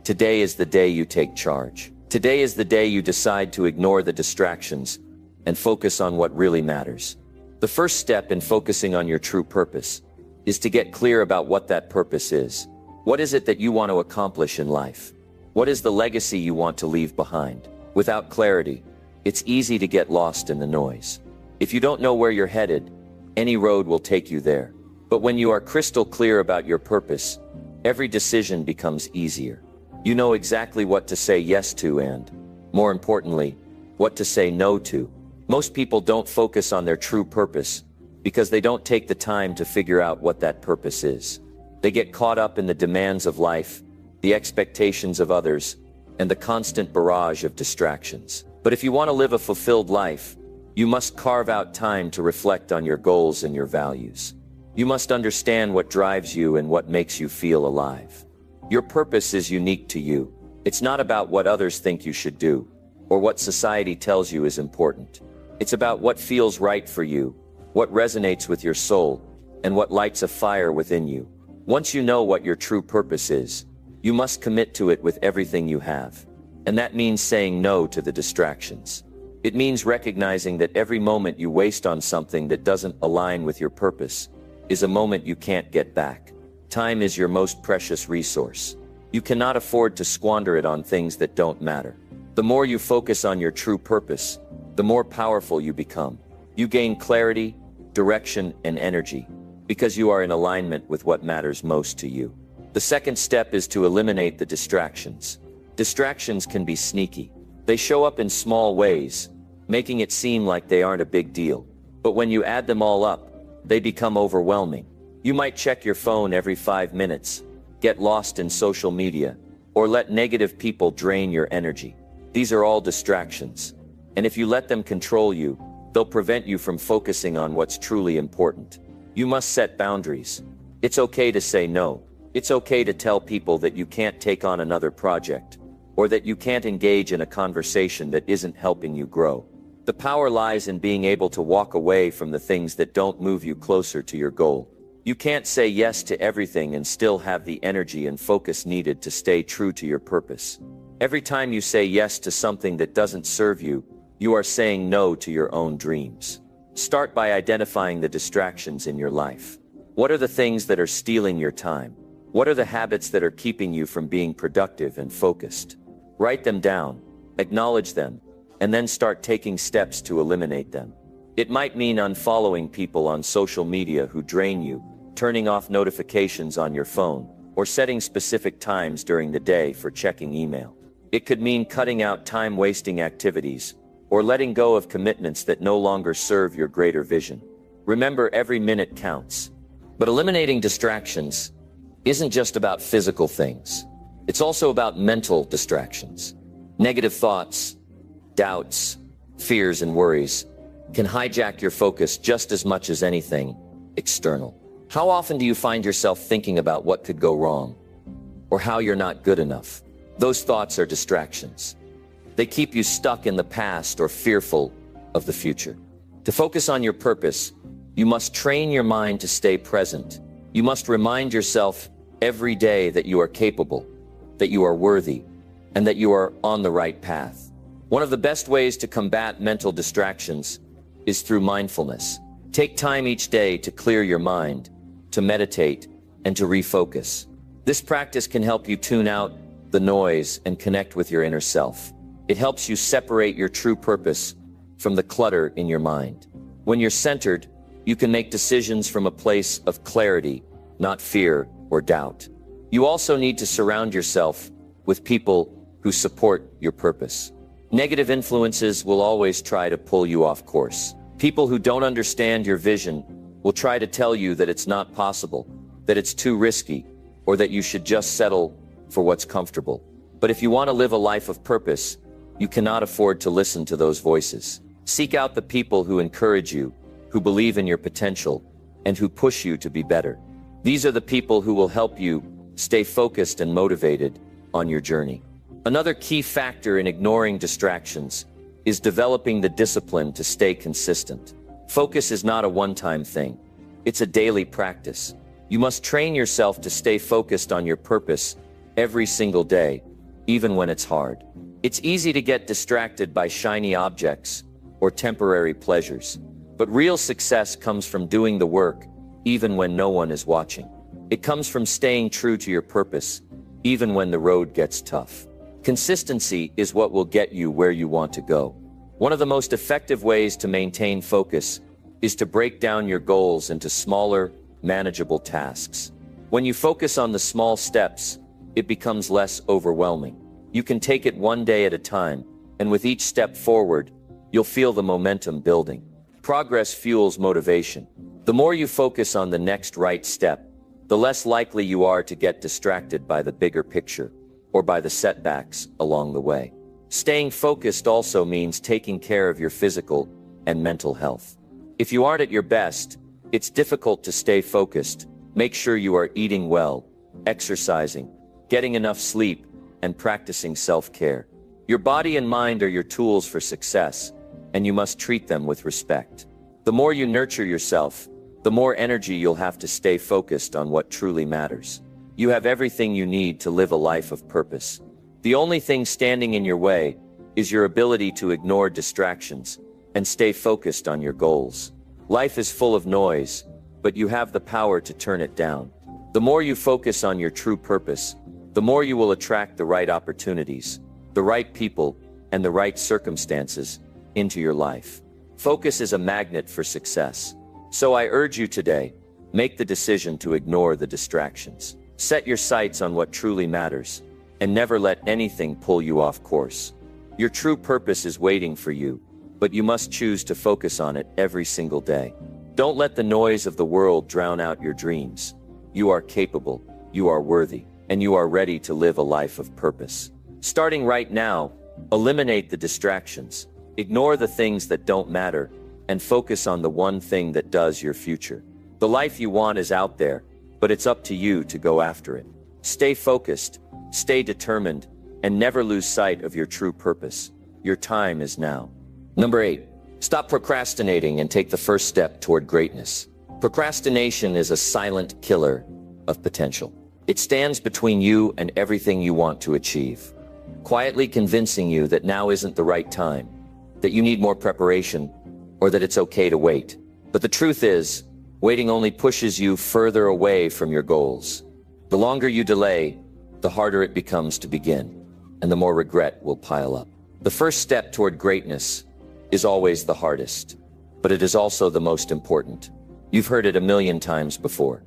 Today is the day you take charge. Today is the day you decide to ignore the distractions and focus on what really matters. The first step in focusing on your true purpose is to get clear about what that purpose is. What is it that you want to accomplish in life? What is the legacy you want to leave behind? Without clarity, it's easy to get lost in the noise. If you don't know where you're headed, any road will take you there. But when you are crystal clear about your purpose, every decision becomes easier. You know exactly what to say yes to and, more importantly, what to say no to. Most people don't focus on their true purpose because they don't take the time to figure out what that purpose is. They get caught up in the demands of life, the expectations of others, and the constant barrage of distractions. But if you want to live a fulfilled life, you must carve out time to reflect on your goals and your values. You must understand what drives you and what makes you feel alive. Your purpose is unique to you. It's not about what others think you should do, or what society tells you is important. It's about what feels right for you, what resonates with your soul, and what lights a fire within you. Once you know what your true purpose is, you must commit to it with everything you have. And that means saying no to the distractions. It means recognizing that every moment you waste on something that doesn't align with your purpose is a moment you can't get back. Time is your most precious resource. You cannot afford to squander it on things that don't matter. The more you focus on your true purpose, the more powerful you become. You gain clarity, direction, and energy because you are in alignment with what matters most to you. The second step is to eliminate the distractions. Distractions can be sneaky. They show up in small ways, making it seem like they aren't a big deal. But when you add them all up, they become overwhelming. You might check your phone every 5 minutes, get lost in social media, or let negative people drain your energy. These are all distractions. And if you let them control you, they'll prevent you from focusing on what's truly important. You must set boundaries. It's okay to say no. It's okay to tell people that you can't take on another project, or that you can't engage in a conversation that isn't helping you grow. The power lies in being able to walk away from the things that don't move you closer to your goal. You can't say yes to everything and still have the energy and focus needed to stay true to your purpose. Every time you say yes to something that doesn't serve you, you are saying no to your own dreams. Start by identifying the distractions in your life. What are the things that are stealing your time? What are the habits that are keeping you from being productive and focused? Write them down, acknowledge them, and then start taking steps to eliminate them. It might mean unfollowing people on social media who drain you, turning off notifications on your phone, or setting specific times during the day for checking email. It could mean cutting out time-wasting activities, or letting go of commitments that no longer serve your greater vision. Remember, every minute counts. But eliminating distractions isn't just about physical things. It's also about mental distractions. Negative thoughts, doubts, fears, and worries can hijack your focus just as much as anything external. How often do you find yourself thinking about what could go wrong, or how you're not good enough? Those thoughts are distractions. They keep you stuck in the past or fearful of the future. To focus on your purpose, you must train your mind to stay present. You must remind yourself every day that you are capable, that you are worthy, and that you are on the right path. One of the best ways to combat mental distractions is through mindfulness. Take time each day to clear your mind, to meditate, and to refocus. This practice can help you tune out the noise and connect with your inner self. It helps you separate your true purpose from the clutter in your mind. When you're centered, you can make decisions from a place of clarity, not fear or doubt. You also need to surround yourself with people who support your purpose. Negative influences will always try to pull you off course. People who don't understand your vision will try to tell you that it's not possible, that it's too risky, or that you should just settle for what's comfortable. But if you want to live a life of purpose, you cannot afford to listen to those voices. Seek out the people who encourage you, who believe in your potential, and who push you to be better. These are the people who will help you stay focused and motivated on your journey. Another key factor in ignoring distractions is developing the discipline to stay consistent. Focus is not a one-time thing. It's a daily practice. You must train yourself to stay focused on your purpose every single day, even when it's hard. It's easy to get distracted by shiny objects or temporary pleasures, but real success comes from doing the work even when no one is watching. It comes from staying true to your purpose, even when the road gets tough. Consistency is what will get you where you want to go. One of the most effective ways to maintain focus is to break down your goals into smaller, manageable tasks. When you focus on the small steps, it becomes less overwhelming. You can take it one day at a time, and with each step forward, you'll feel the momentum building. Progress fuels motivation. The more you focus on the next right step, the less likely you are to get distracted by the bigger picture or by the setbacks along the way. Staying focused also means taking care of your physical and mental health. If you aren't at your best, it's difficult to stay focused. Make sure you are eating well, exercising, getting enough sleep, and practicing self-care. Your body and mind are your tools for success, and you must treat them with respect. The more you nurture yourself, the more energy you'll have to stay focused on what truly matters. You have everything you need to live a life of purpose. The only thing standing in your way is your ability to ignore distractions and stay focused on your goals. Life is full of noise, but you have the power to turn it down. The more you focus on your true purpose, the more you will attract the right opportunities, the right people, and the right circumstances into your life. Focus is a magnet for success. So I urge you today, make the decision to ignore the distractions. Set your sights on what truly matters, and never let anything pull you off course. Your true purpose is waiting for you, but you must choose to focus on it every single day. Don't let the noise of the world drown out your dreams. You are capable, you are worthy, and you are ready to live a life of purpose. Starting right now, eliminate the distractions, ignore the things that don't matter, and focus on the one thing that does your future. The life you want is out there, but it's up to you to go after it. Stay focused, stay determined, and never lose sight of your true purpose. Your time is now. Number 8, stop procrastinating and take the first step toward greatness. Procrastination is a silent killer of potential. It stands between you and everything you want to achieve, quietly convincing you that now isn't the right time, that you need more preparation, or that it's okay to wait. But the truth is, waiting only pushes you further away from your goals. The longer you delay, the harder it becomes to begin, and the more regret will pile up. The first step toward greatness is always the hardest, but it is also the most important. You've heard it a million times before.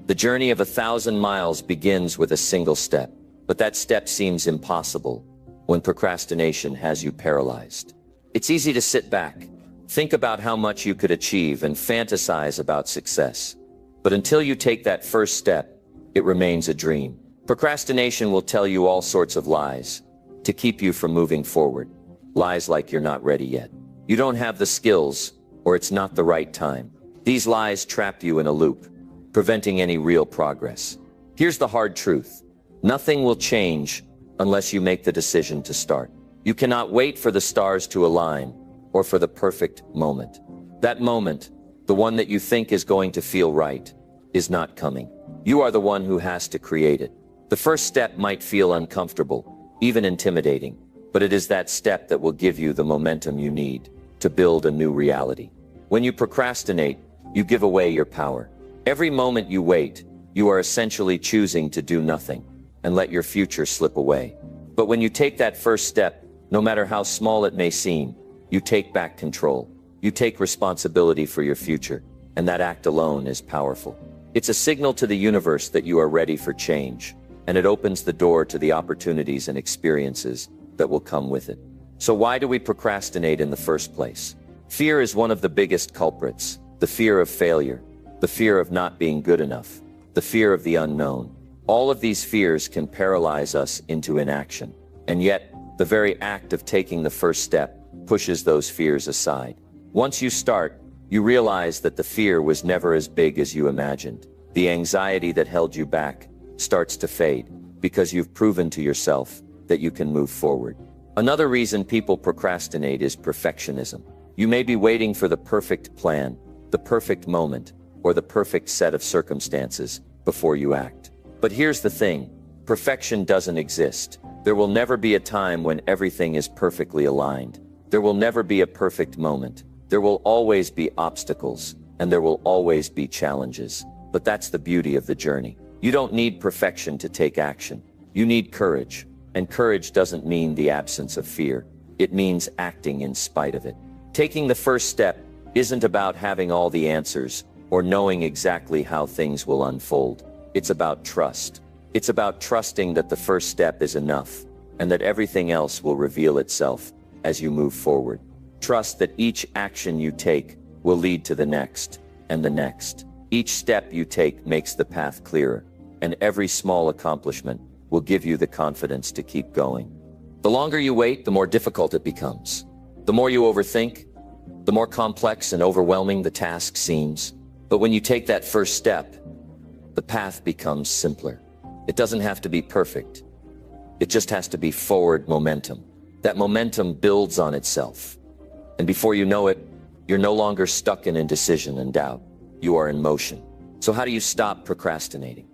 The journey of 1,000 miles begins with a single step, but that step seems impossible when procrastination has you paralyzed. It's easy to sit back, think about how much you could achieve, and fantasize about success. But until you take that first step, it remains a dream. Procrastination will tell you all sorts of lies to keep you from moving forward. Lies like you're not ready yet, you don't have the skills, or it's not the right time. These lies trap you in a loop, preventing any real progress. Here's the hard truth. Nothing will change unless you make the decision to start. You cannot wait for the stars to align or for the perfect moment. That moment, the one that you think is going to feel right, is not coming. You are the one who has to create it. The first step might feel uncomfortable, even intimidating, but it is that step that will give you the momentum you need to build a new reality. When you procrastinate, you give away your power. Every moment you wait, you are essentially choosing to do nothing and let your future slip away. But when you take that first step, no matter how small it may seem, you take back control. You take responsibility for your future, and that act alone is powerful. It's a signal to the universe that you are ready for change, and it opens the door to the opportunities and experiences that will come with it. So why do we procrastinate in the first place? Fear is one of the biggest culprits. The fear of failure, the fear of not being good enough, the fear of the unknown. All of these fears can paralyze us into inaction. And yet, the very act of taking the first step pushes those fears aside. Once you start, you realize that the fear was never as big as you imagined. The anxiety that held you back starts to fade because you've proven to yourself that you can move forward. Another reason people procrastinate is perfectionism. You may be waiting for the perfect plan, the perfect moment, or the perfect set of circumstances before you act. But here's the thing, perfection doesn't exist. There will never be a time when everything is perfectly aligned. There will never be a perfect moment. There will always be obstacles, and there will always be challenges. But that's the beauty of the journey. You don't need perfection to take action. You need courage. And courage doesn't mean the absence of fear. It means acting in spite of it. Taking the first step isn't about having all the answers or knowing exactly how things will unfold. It's about trust. It's about trusting that the first step is enough and that everything else will reveal itself as you move forward. Trust that each action you take will lead to the next and the next. Each step you take makes the path clearer, and every small accomplishment will give you the confidence to keep going. The longer you wait, the more difficult it becomes. The more you overthink, the more complex and overwhelming the task seems. But when you take that first step, the path becomes simpler. It doesn't have to be perfect. It just has to be forward momentum. That momentum builds on itself. And before you know it, you're no longer stuck in indecision and doubt. You are in motion. So how do you stop procrastinating?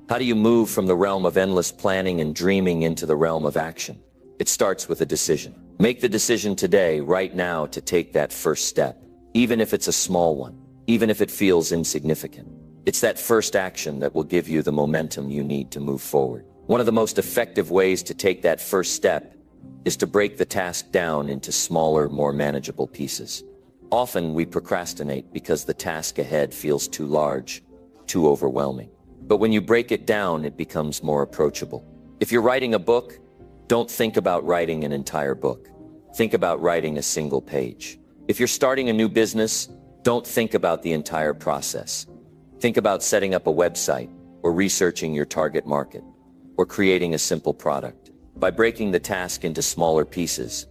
How do you move from the realm of endless planning and dreaming into the realm of action? It starts with a decision. Make the decision today, right now, to take that first step, even if it's a small one, even if it feels insignificant. It's that first action that will give you the momentum you need to move forward. One of the most effective ways to take that first step is to break the task down into smaller, more manageable pieces. Often we procrastinate because the task ahead feels too large, too overwhelming. But when you break it down, it becomes more approachable. If you're writing a book, don't think about writing an entire book. Think about writing a single page. If you're starting a new business, don't think about the entire process. Think about setting up a website, or researching your target market, or creating a simple product. By breaking the task into smaller pieces,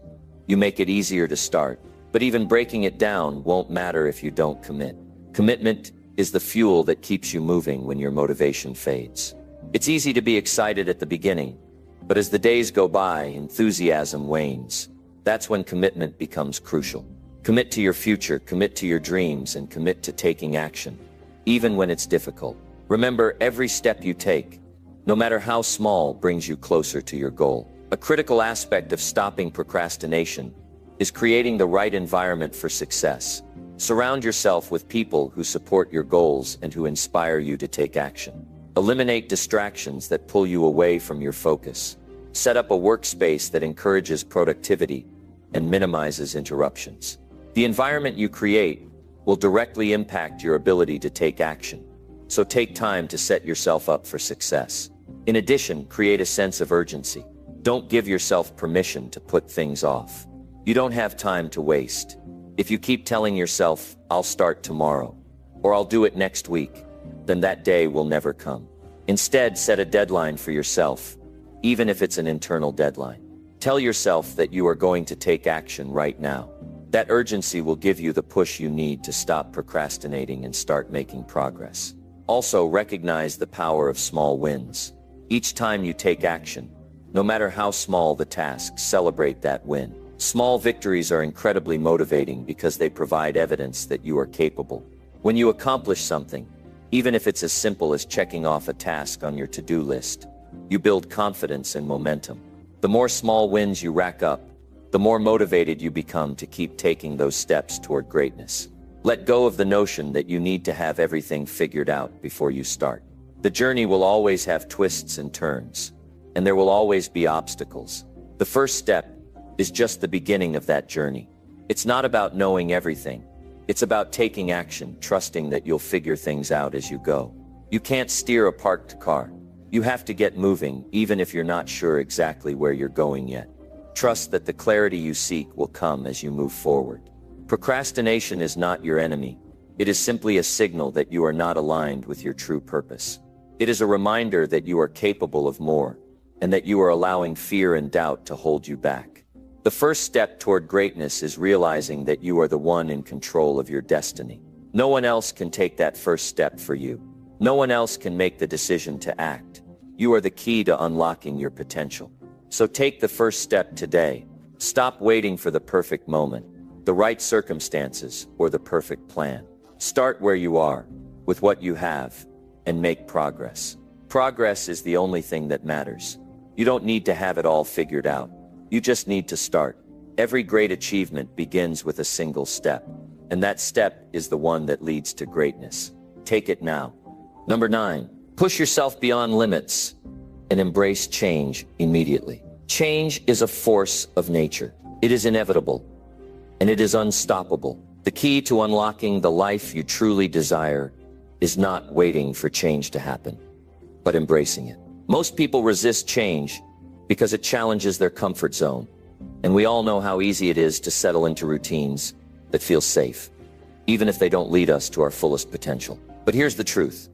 you make it easier to start. But even breaking it down won't matter if you don't commit. Commitment is the fuel that keeps you moving when your motivation fades. It's easy to be excited at the beginning, but as the days go by, enthusiasm wanes. That's when commitment becomes crucial. Commit to your future, commit to your dreams, and commit to taking action, even when it's difficult. Remember, every step you take, no matter how small, brings you closer to your goal. A critical aspect of stopping procrastination is creating the right environment for success. Surround yourself with people who support your goals and who inspire you to take action. Eliminate distractions that pull you away from your focus. Set up a workspace that encourages productivity and minimizes interruptions. The environment you create will directly impact your ability to take action. So take time to set yourself up for success. In addition, create a sense of urgency. Don't give yourself permission to put things off. You don't have time to waste. If you keep telling yourself, "I'll start tomorrow," or "I'll do it next week," then that day will never come. Instead, set a deadline for yourself, even if it's an internal deadline. Tell yourself that you are going to take action right now. That urgency will give you the push you need to stop procrastinating and start making progress. Also, recognize the power of small wins. Each time you take action, no matter how small the task, celebrate that win. Small victories are incredibly motivating because they provide evidence that you are capable. When you accomplish something, even if it's as simple as checking off a task on your to-do list, you build confidence and momentum. The more small wins you rack up, the more motivated you become to keep taking those steps toward greatness. Let go of the notion that you need to have everything figured out before you start. The journey will always have twists and turns, and there will always be obstacles. The first step is just the beginning of that journey. It's not about knowing everything. It's about taking action, trusting that you'll figure things out as you go. You can't steer a parked car. You have to get moving, even if you're not sure exactly where you're going yet. Trust that the clarity you seek will come as you move forward. Procrastination is not your enemy. It is simply a signal that you are not aligned with your true purpose. It is a reminder that you are capable of more, and that you are allowing fear and doubt to hold you back. The first step toward greatness is realizing that you are the one in control of your destiny. No one else can take that first step for you. No one else can make the decision to act. You are the key to unlocking your potential. So take the first step today. Stop waiting for the perfect moment, the right circumstances, or the perfect plan. Start where you are, with what you have, and make progress. Progress is the only thing that matters. You don't need to have it all figured out. You just need to start. Every great achievement begins with a single step, and that step is the one that leads to greatness. Take it now. Number 9, push yourself beyond limits and embrace change immediately. Change is a force of nature. It is inevitable, and it is unstoppable. The key to unlocking the life you truly desire is not waiting for change to happen. but embracing it. Most people resist change because it challenges their comfort zone. And we all know how easy it is to settle into routines that feel safe, even if they don't lead us to our fullest potential. But here's the truth.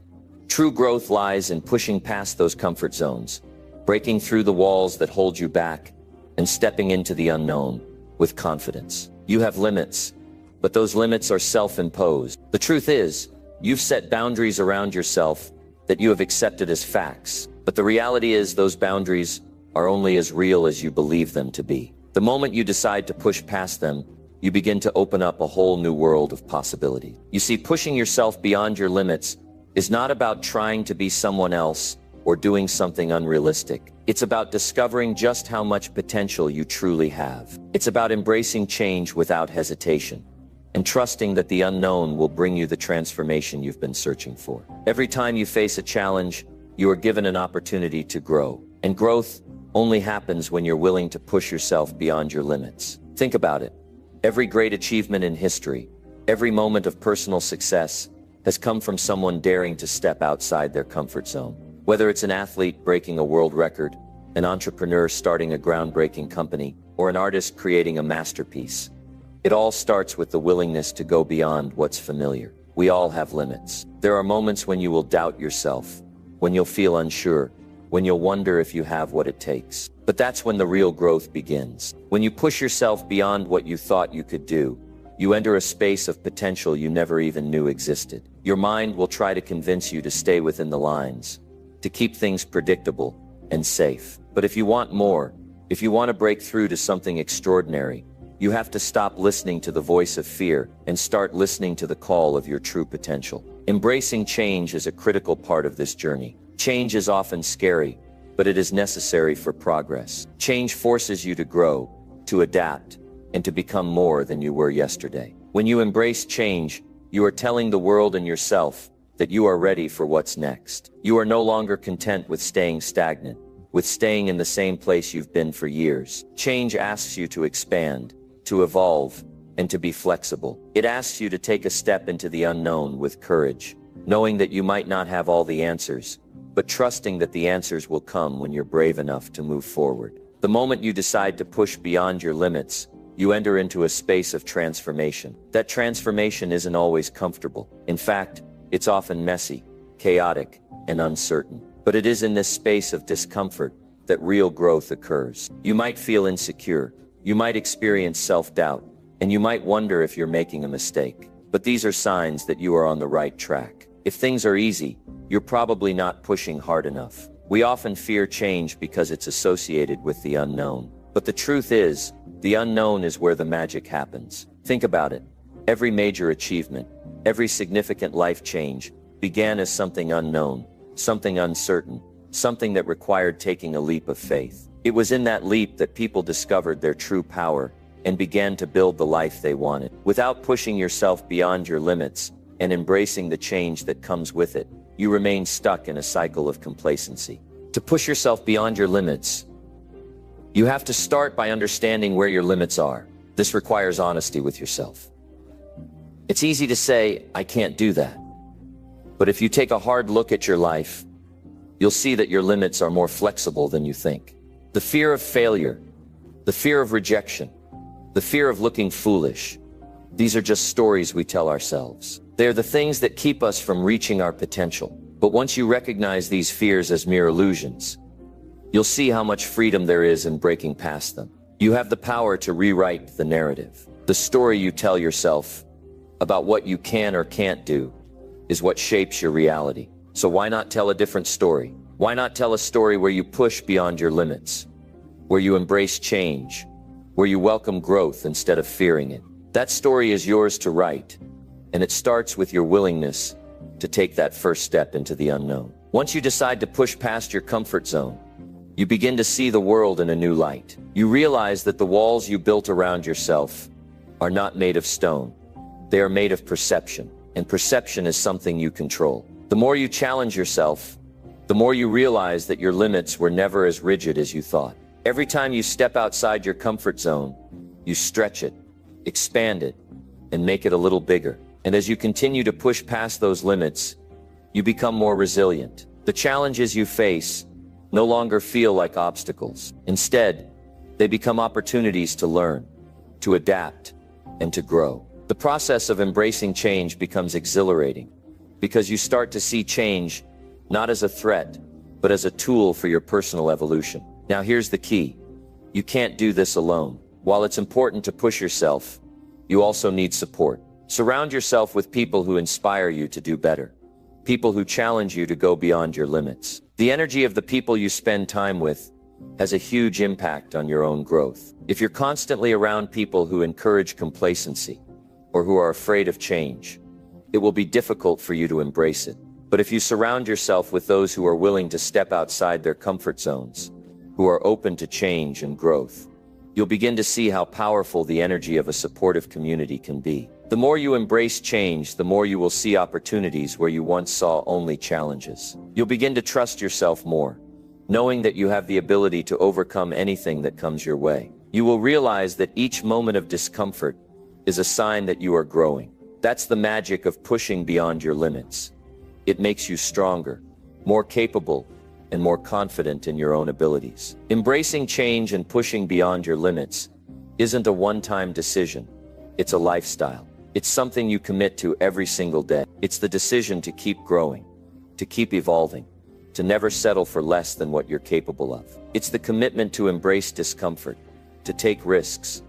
True growth lies in pushing past those comfort zones, breaking through the walls that hold you back, and stepping into the unknown with confidence. You have limits, but those limits are self-imposed. The truth is, you've set boundaries around yourself that you have accepted as facts. But the reality is those boundaries are only as real as you believe them to be. The moment you decide to push past them, you begin to open up a whole new world of possibility. You see, pushing yourself beyond your limits is not about trying to be someone else or doing something unrealistic. It's about discovering just how much potential you truly have. It's about embracing change without hesitation and trusting that the unknown will bring you the transformation you've been searching for. Every time you face a challenge, you are given an opportunity to grow. And growth only happens when you're willing to push yourself beyond your limits. Think about it. Every great achievement in history, every moment of personal success has come from someone daring to step outside their comfort zone. Whether it's an athlete breaking a world record, an entrepreneur starting a groundbreaking company, or an artist creating a masterpiece, it all starts with the willingness to go beyond what's familiar. We all have limits. There are moments when you will doubt yourself, when you'll feel unsure, when you'll wonder if you have what it takes. But that's when the real growth begins. When you push yourself beyond what you thought you could do, you enter a space of potential you never even knew existed. Your mind will try to convince you to stay within the lines, to keep things predictable and safe. But if you want more, if you want to break through to something extraordinary, you have to stop listening to the voice of fear and start listening to the call of your true potential. Embracing change is a critical part of this journey. Change is often scary, but it is necessary for progress. Change forces you to grow, to adapt, and to become more than you were yesterday. When you embrace change, you are telling the world and yourself that you are ready for what's next. You are no longer content with staying stagnant, with staying in the same place you've been for years. Change asks you to expand, to evolve, and to be flexible. It asks you to take a step into the unknown with courage, knowing that you might not have all the answers, but trusting that the answers will come when you're brave enough to move forward. The moment you decide to push beyond your limits, you enter into a space of transformation. That transformation isn't always comfortable. In fact, it's often messy, chaotic, and uncertain. But it is in this space of discomfort that real growth occurs. You might feel insecure, you might experience self-doubt, and you might wonder if you're making a mistake. But these are signs that you are on the right track. If things are easy, you're probably not pushing hard enough. We often fear change because it's associated with the unknown. But the truth is, the unknown is where the magic happens. Think about it. Every major achievement, every significant life change began as something unknown, something uncertain, something that required taking a leap of faith. It was in that leap that people discovered their true power and began to build the life they wanted. Without pushing yourself beyond your limits and embracing the change that comes with it, you remain stuck in a cycle of complacency. To push yourself beyond your limits, you have to start by understanding where your limits are. This requires honesty with yourself. It's easy to say, I can't do that. But if you take a hard look at your life, you'll see that your limits are more flexible than you think. The fear of failure, the fear of rejection, the fear of looking foolish, these are just stories we tell ourselves. They're the things that keep us from reaching our potential. But once you recognize these fears as mere illusions, you'll see how much freedom there is in breaking past them. You have the power to rewrite the narrative. The story you tell yourself about what you can or can't do is what shapes your reality. So why not tell a different story? Why not tell a story where you push beyond your limits, where you embrace change, where you welcome growth instead of fearing it? That story is yours to write, and it starts with your willingness to take that first step into the unknown. Once you decide to push past your comfort zone, you begin to see the world in a new light. You realize that the walls you built around yourself are not made of stone. They are made of perception, and perception is something you control. The more you challenge yourself, the more you realize that your limits were never as rigid as you thought. Every time you step outside your comfort zone, you stretch it, expand it, and make it a little bigger. And as you continue to push past those limits, you become more resilient, The challenges you face no longer feel like obstacles. Instead, they become opportunities to learn, to adapt, and to grow. The process of embracing change becomes exhilarating because you start to see change not as a threat, but as a tool for your personal evolution. Now here's the key. You can't do this alone. While it's important to push yourself, you also need support. Surround yourself with people who inspire you to do better. People who challenge you to go beyond your limits. The energy of the people you spend time with has a huge impact on your own growth. If you're constantly around people who encourage complacency or who are afraid of change, it will be difficult for you to embrace it. But if you surround yourself with those who are willing to step outside their comfort zones, who are open to change and growth, you'll begin to see how powerful the energy of a supportive community can be. The more you embrace change, the more you will see opportunities where you once saw only challenges. You'll begin to trust yourself more, knowing that you have the ability to overcome anything that comes your way. You will realize that each moment of discomfort is a sign that you are growing. That's the magic of pushing beyond your limits. It makes you stronger, more capable, and more confident in your own abilities. Embracing change and pushing beyond your limits isn't a one-time decision. It's a lifestyle. It's something you commit to every single day. It's the decision to keep growing, to keep evolving, to never settle for less than what you're capable of. It's the commitment to embrace discomfort, to take risks,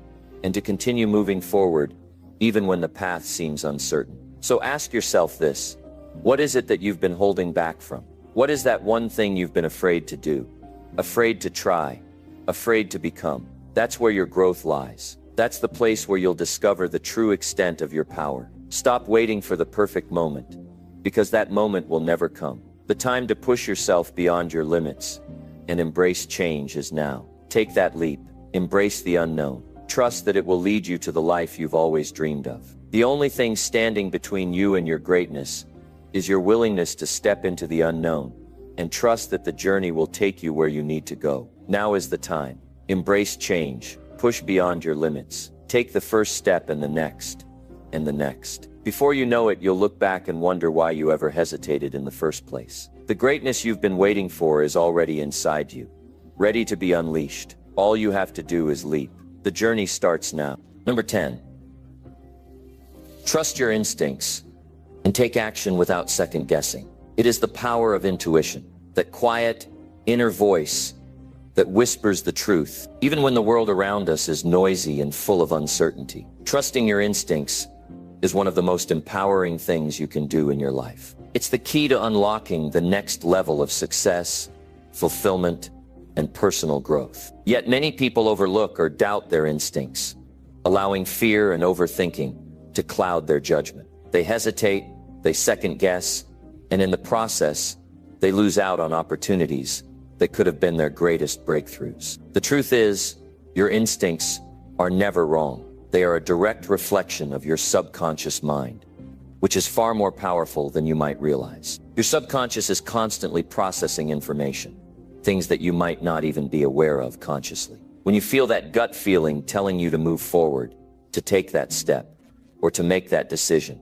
and to continue moving forward even when the path seems uncertain. So ask yourself this: what is it that you've been holding back from? What is that one thing you've been afraid to do, afraid to try, afraid to become? That's where your growth lies. That's the place where you'll discover the true extent of your power. Stop waiting for the perfect moment, because that moment will never come. The time to push yourself beyond your limits and embrace change is now. Take that leap. Embrace the unknown. Trust that it will lead you to the life you've always dreamed of. The only thing standing between you and your greatness is your willingness to step into the unknown and trust that the journey will take you where you need to go. Now is the time. Embrace change. Push beyond your limits. Take the first step and the next, and the next. Before you know it, you'll look back and wonder why you ever hesitated in the first place. The greatness you've been waiting for is already inside you, ready to be unleashed. All you have to do is leap. The journey starts now. Number 10. Trust your instincts and take action without second guessing. It is the power of intuition, that quiet, inner voice that whispers the truth, even when the world around us is noisy and full of uncertainty. Trusting your instincts is one of the most empowering things you can do in your life. It's the key to unlocking the next level of success, fulfillment, and personal growth. Yet many people overlook or doubt their instincts, allowing fear and overthinking to cloud their judgment. They hesitate, they second guess, and in the process, they lose out on opportunities that could have been their greatest breakthroughs. The truth is, your instincts are never wrong. They are a direct reflection of your subconscious mind, which is far more powerful than you might realize. Your subconscious is constantly processing information, things that you might not even be aware of consciously. When you feel that gut feeling telling you to move forward, to take that step, or to make that decision,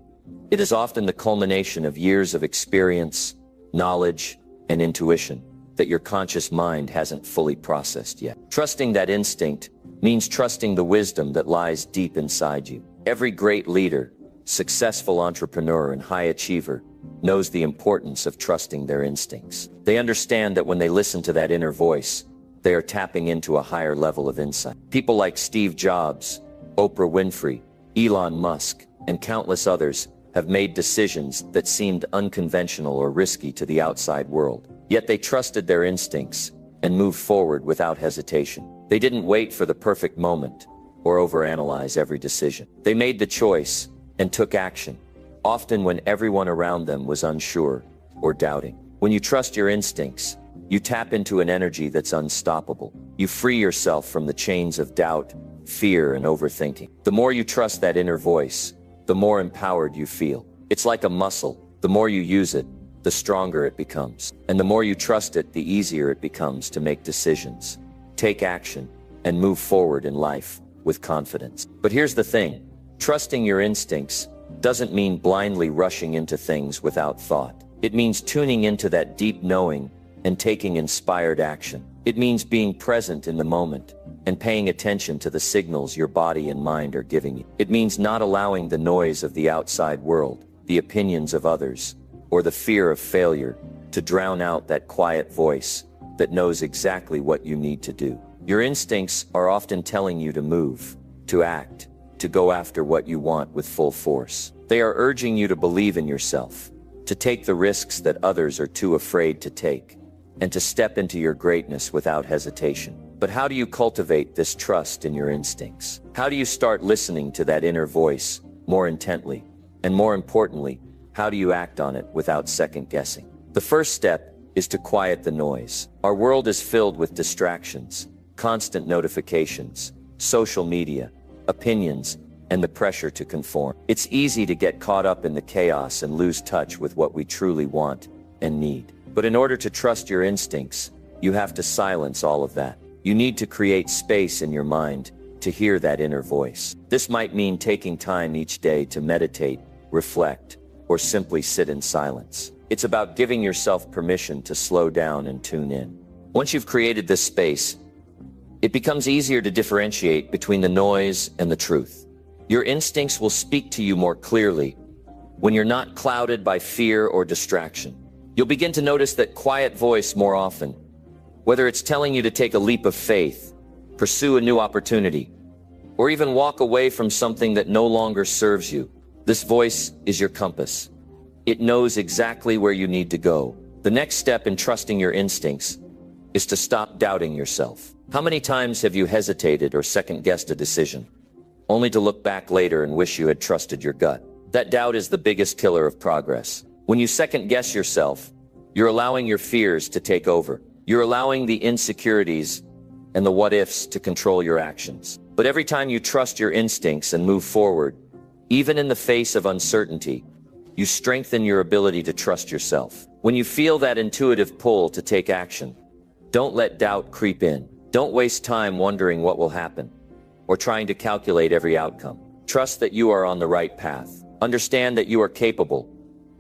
it is often the culmination of years of experience, knowledge, and intuition that your conscious mind hasn't fully processed yet. Trusting that instinct means trusting the wisdom that lies deep inside you. Every great leader, successful entrepreneur, and high achiever knows the importance of trusting their instincts. They understand that when they listen to that inner voice, they are tapping into a higher level of insight. People like Steve Jobs, Oprah Winfrey, Elon Musk, and countless others have made decisions that seemed unconventional or risky to the outside world. Yet they trusted their instincts and moved forward without hesitation. They didn't wait for the perfect moment or overanalyze every decision. They made the choice and took action, often when everyone around them was unsure or doubting. When you trust your instincts, you tap into an energy that's unstoppable. You free yourself from the chains of doubt, fear, and overthinking. The more you trust that inner voice, the more empowered you feel. It's like a muscle. The more you use it, the stronger it becomes. And the more you trust it, the easier it becomes to make decisions, take action, and move forward in life with confidence. But here's the thing. Trusting your instincts doesn't mean blindly rushing into things without thought. It means tuning into that deep knowing and taking inspired action. It means being present in the moment and paying attention to the signals your body and mind are giving you. It means not allowing the noise of the outside world, the opinions of others, or the fear of failure to drown out that quiet voice that knows exactly what you need to do. Your instincts are often telling you to move, to act, to go after what you want with full force. They are urging you to believe in yourself, to take the risks that others are too afraid to take, and to step into your greatness without hesitation. But how do you cultivate this trust in your instincts? How do you start listening to that inner voice more intently? And more importantly, how do you act on it without second guessing? The first step is to quiet the noise. Our world is filled with distractions, constant notifications, social media, opinions, and the pressure to conform. It's easy to get caught up in the chaos and lose touch with what we truly want and need. But in order to trust your instincts, you have to silence all of that. You need to create space in your mind to hear that inner voice. This might mean taking time each day to meditate, reflect, or simply sit in silence. It's about giving yourself permission to slow down and tune in. Once you've created this space, it becomes easier to differentiate between the noise and the truth. Your instincts will speak to you more clearly when you're not clouded by fear or distraction. You'll begin to notice that quiet voice more often, whether it's telling you to take a leap of faith, pursue a new opportunity, or even walk away from something that no longer serves you. This voice is your compass. It knows exactly where you need to go. The next step in trusting your instincts is to stop doubting yourself. How many times have you hesitated or second-guessed a decision, only to look back later and wish you had trusted your gut? That doubt is the biggest killer of progress. When you second-guess yourself, you're allowing your fears to take over. You're allowing the insecurities and the what-ifs to control your actions. But every time you trust your instincts and move forward, even in the face of uncertainty, you strengthen your ability to trust yourself. When you feel that intuitive pull to take action, don't let doubt creep in. Don't waste time wondering what will happen or trying to calculate every outcome. Trust that you are on the right path. Understand that you are capable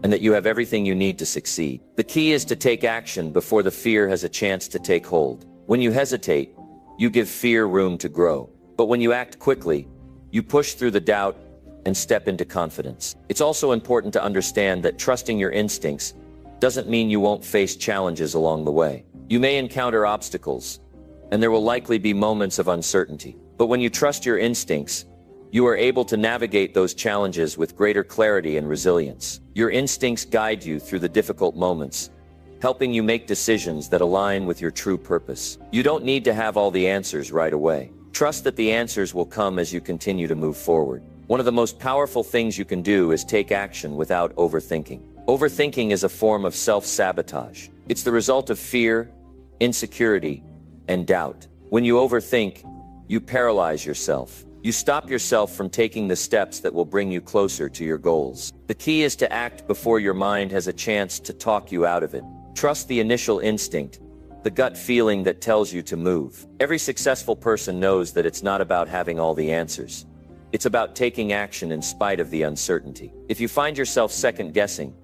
and that you have everything you need to succeed. The key is to take action before the fear has a chance to take hold. When you hesitate, you give fear room to grow. But when you act quickly, you push through the doubt and step into confidence. It's also important to understand that trusting your instincts doesn't mean you won't face challenges along the way. You may encounter obstacles, and there will likely be moments of uncertainty. But when you trust your instincts, you are able to navigate those challenges with greater clarity and resilience. Your instincts guide you through the difficult moments, helping you make decisions that align with your true purpose. You don't need to have all the answers right away. Trust that the answers will come as you continue to move forward. One of the most powerful things you can do is take action without overthinking. Overthinking is a form of self-sabotage. It's the result of fear, insecurity, and doubt. When you overthink, you paralyze yourself. You stop yourself from taking the steps that will bring you closer to your goals. The key is to act before your mind has a chance to talk you out of it. Trust the initial instinct, the gut feeling that tells you to move. Every successful person knows that it's not about having all the answers. It's about taking action in spite of the uncertainty. If you find yourself second-guessing,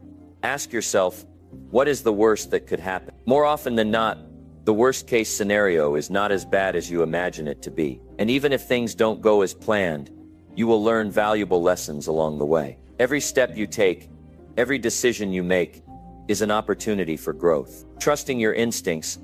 ask yourself, what is the worst that could happen? More often than not, the worst-case scenario is not as bad as you imagine it to be. And even if things don't go as planned, you will learn valuable lessons along the way. Every step you take, every decision you make, is an opportunity for growth. Trusting your instincts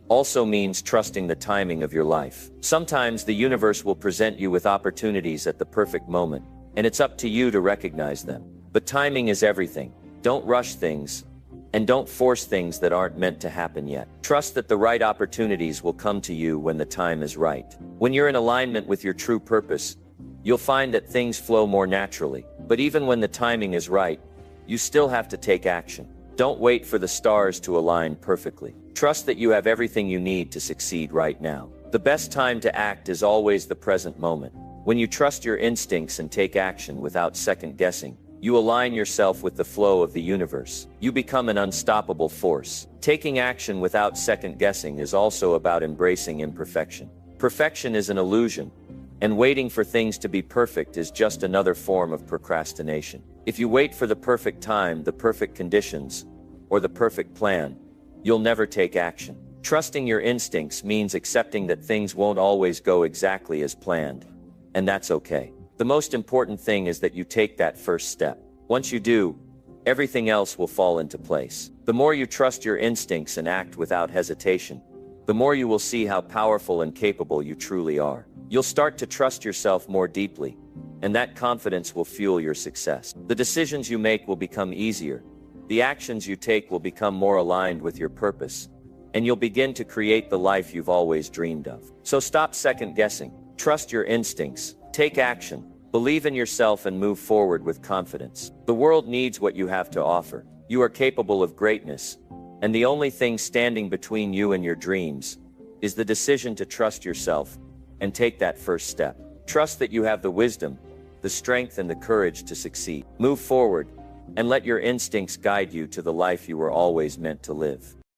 also means trusting the timing of your life. Sometimes the universe will present you with opportunities at the perfect moment, and it's up to you to recognize them. But timing is everything. Don't rush things, and don't force things that aren't meant to happen yet. Trust that the right opportunities will come to you when the time is right. When you're in alignment with your true purpose, you'll find that things flow more naturally. But even when the timing is right, you still have to take action. Don't wait for the stars to align perfectly. Trust that you have everything you need to succeed right now. The best time to act is always the present moment. When you trust your instincts and take action without second guessing, you align yourself with the flow of the universe. You become an unstoppable force. Taking action without second guessing is also about embracing imperfection. Perfection is an illusion, and waiting for things to be perfect is just another form of procrastination. If you wait for the perfect time, the perfect conditions, or the perfect plan, you'll never take action. Trusting your instincts means accepting that things won't always go exactly as planned, and that's okay. The most important thing is that you take that first step. Once you do, everything else will fall into place. The more you trust your instincts and act without hesitation, the more you will see how powerful and capable you truly are. You'll start to trust yourself more deeply, and that confidence will fuel your success. The decisions you make will become easier. The actions you take will become more aligned with your purpose, and you'll begin to create the life you've always dreamed of. So stop second guessing. Trust your instincts. Take action. Believe in yourself and move forward with confidence. The world needs what you have to offer. You are capable of greatness, and the only thing standing between you and your dreams is the decision to trust yourself and take that first step. Trust that you have the wisdom, the strength, and the courage to succeed. Move forward and let your instincts guide you to the life you were always meant to live.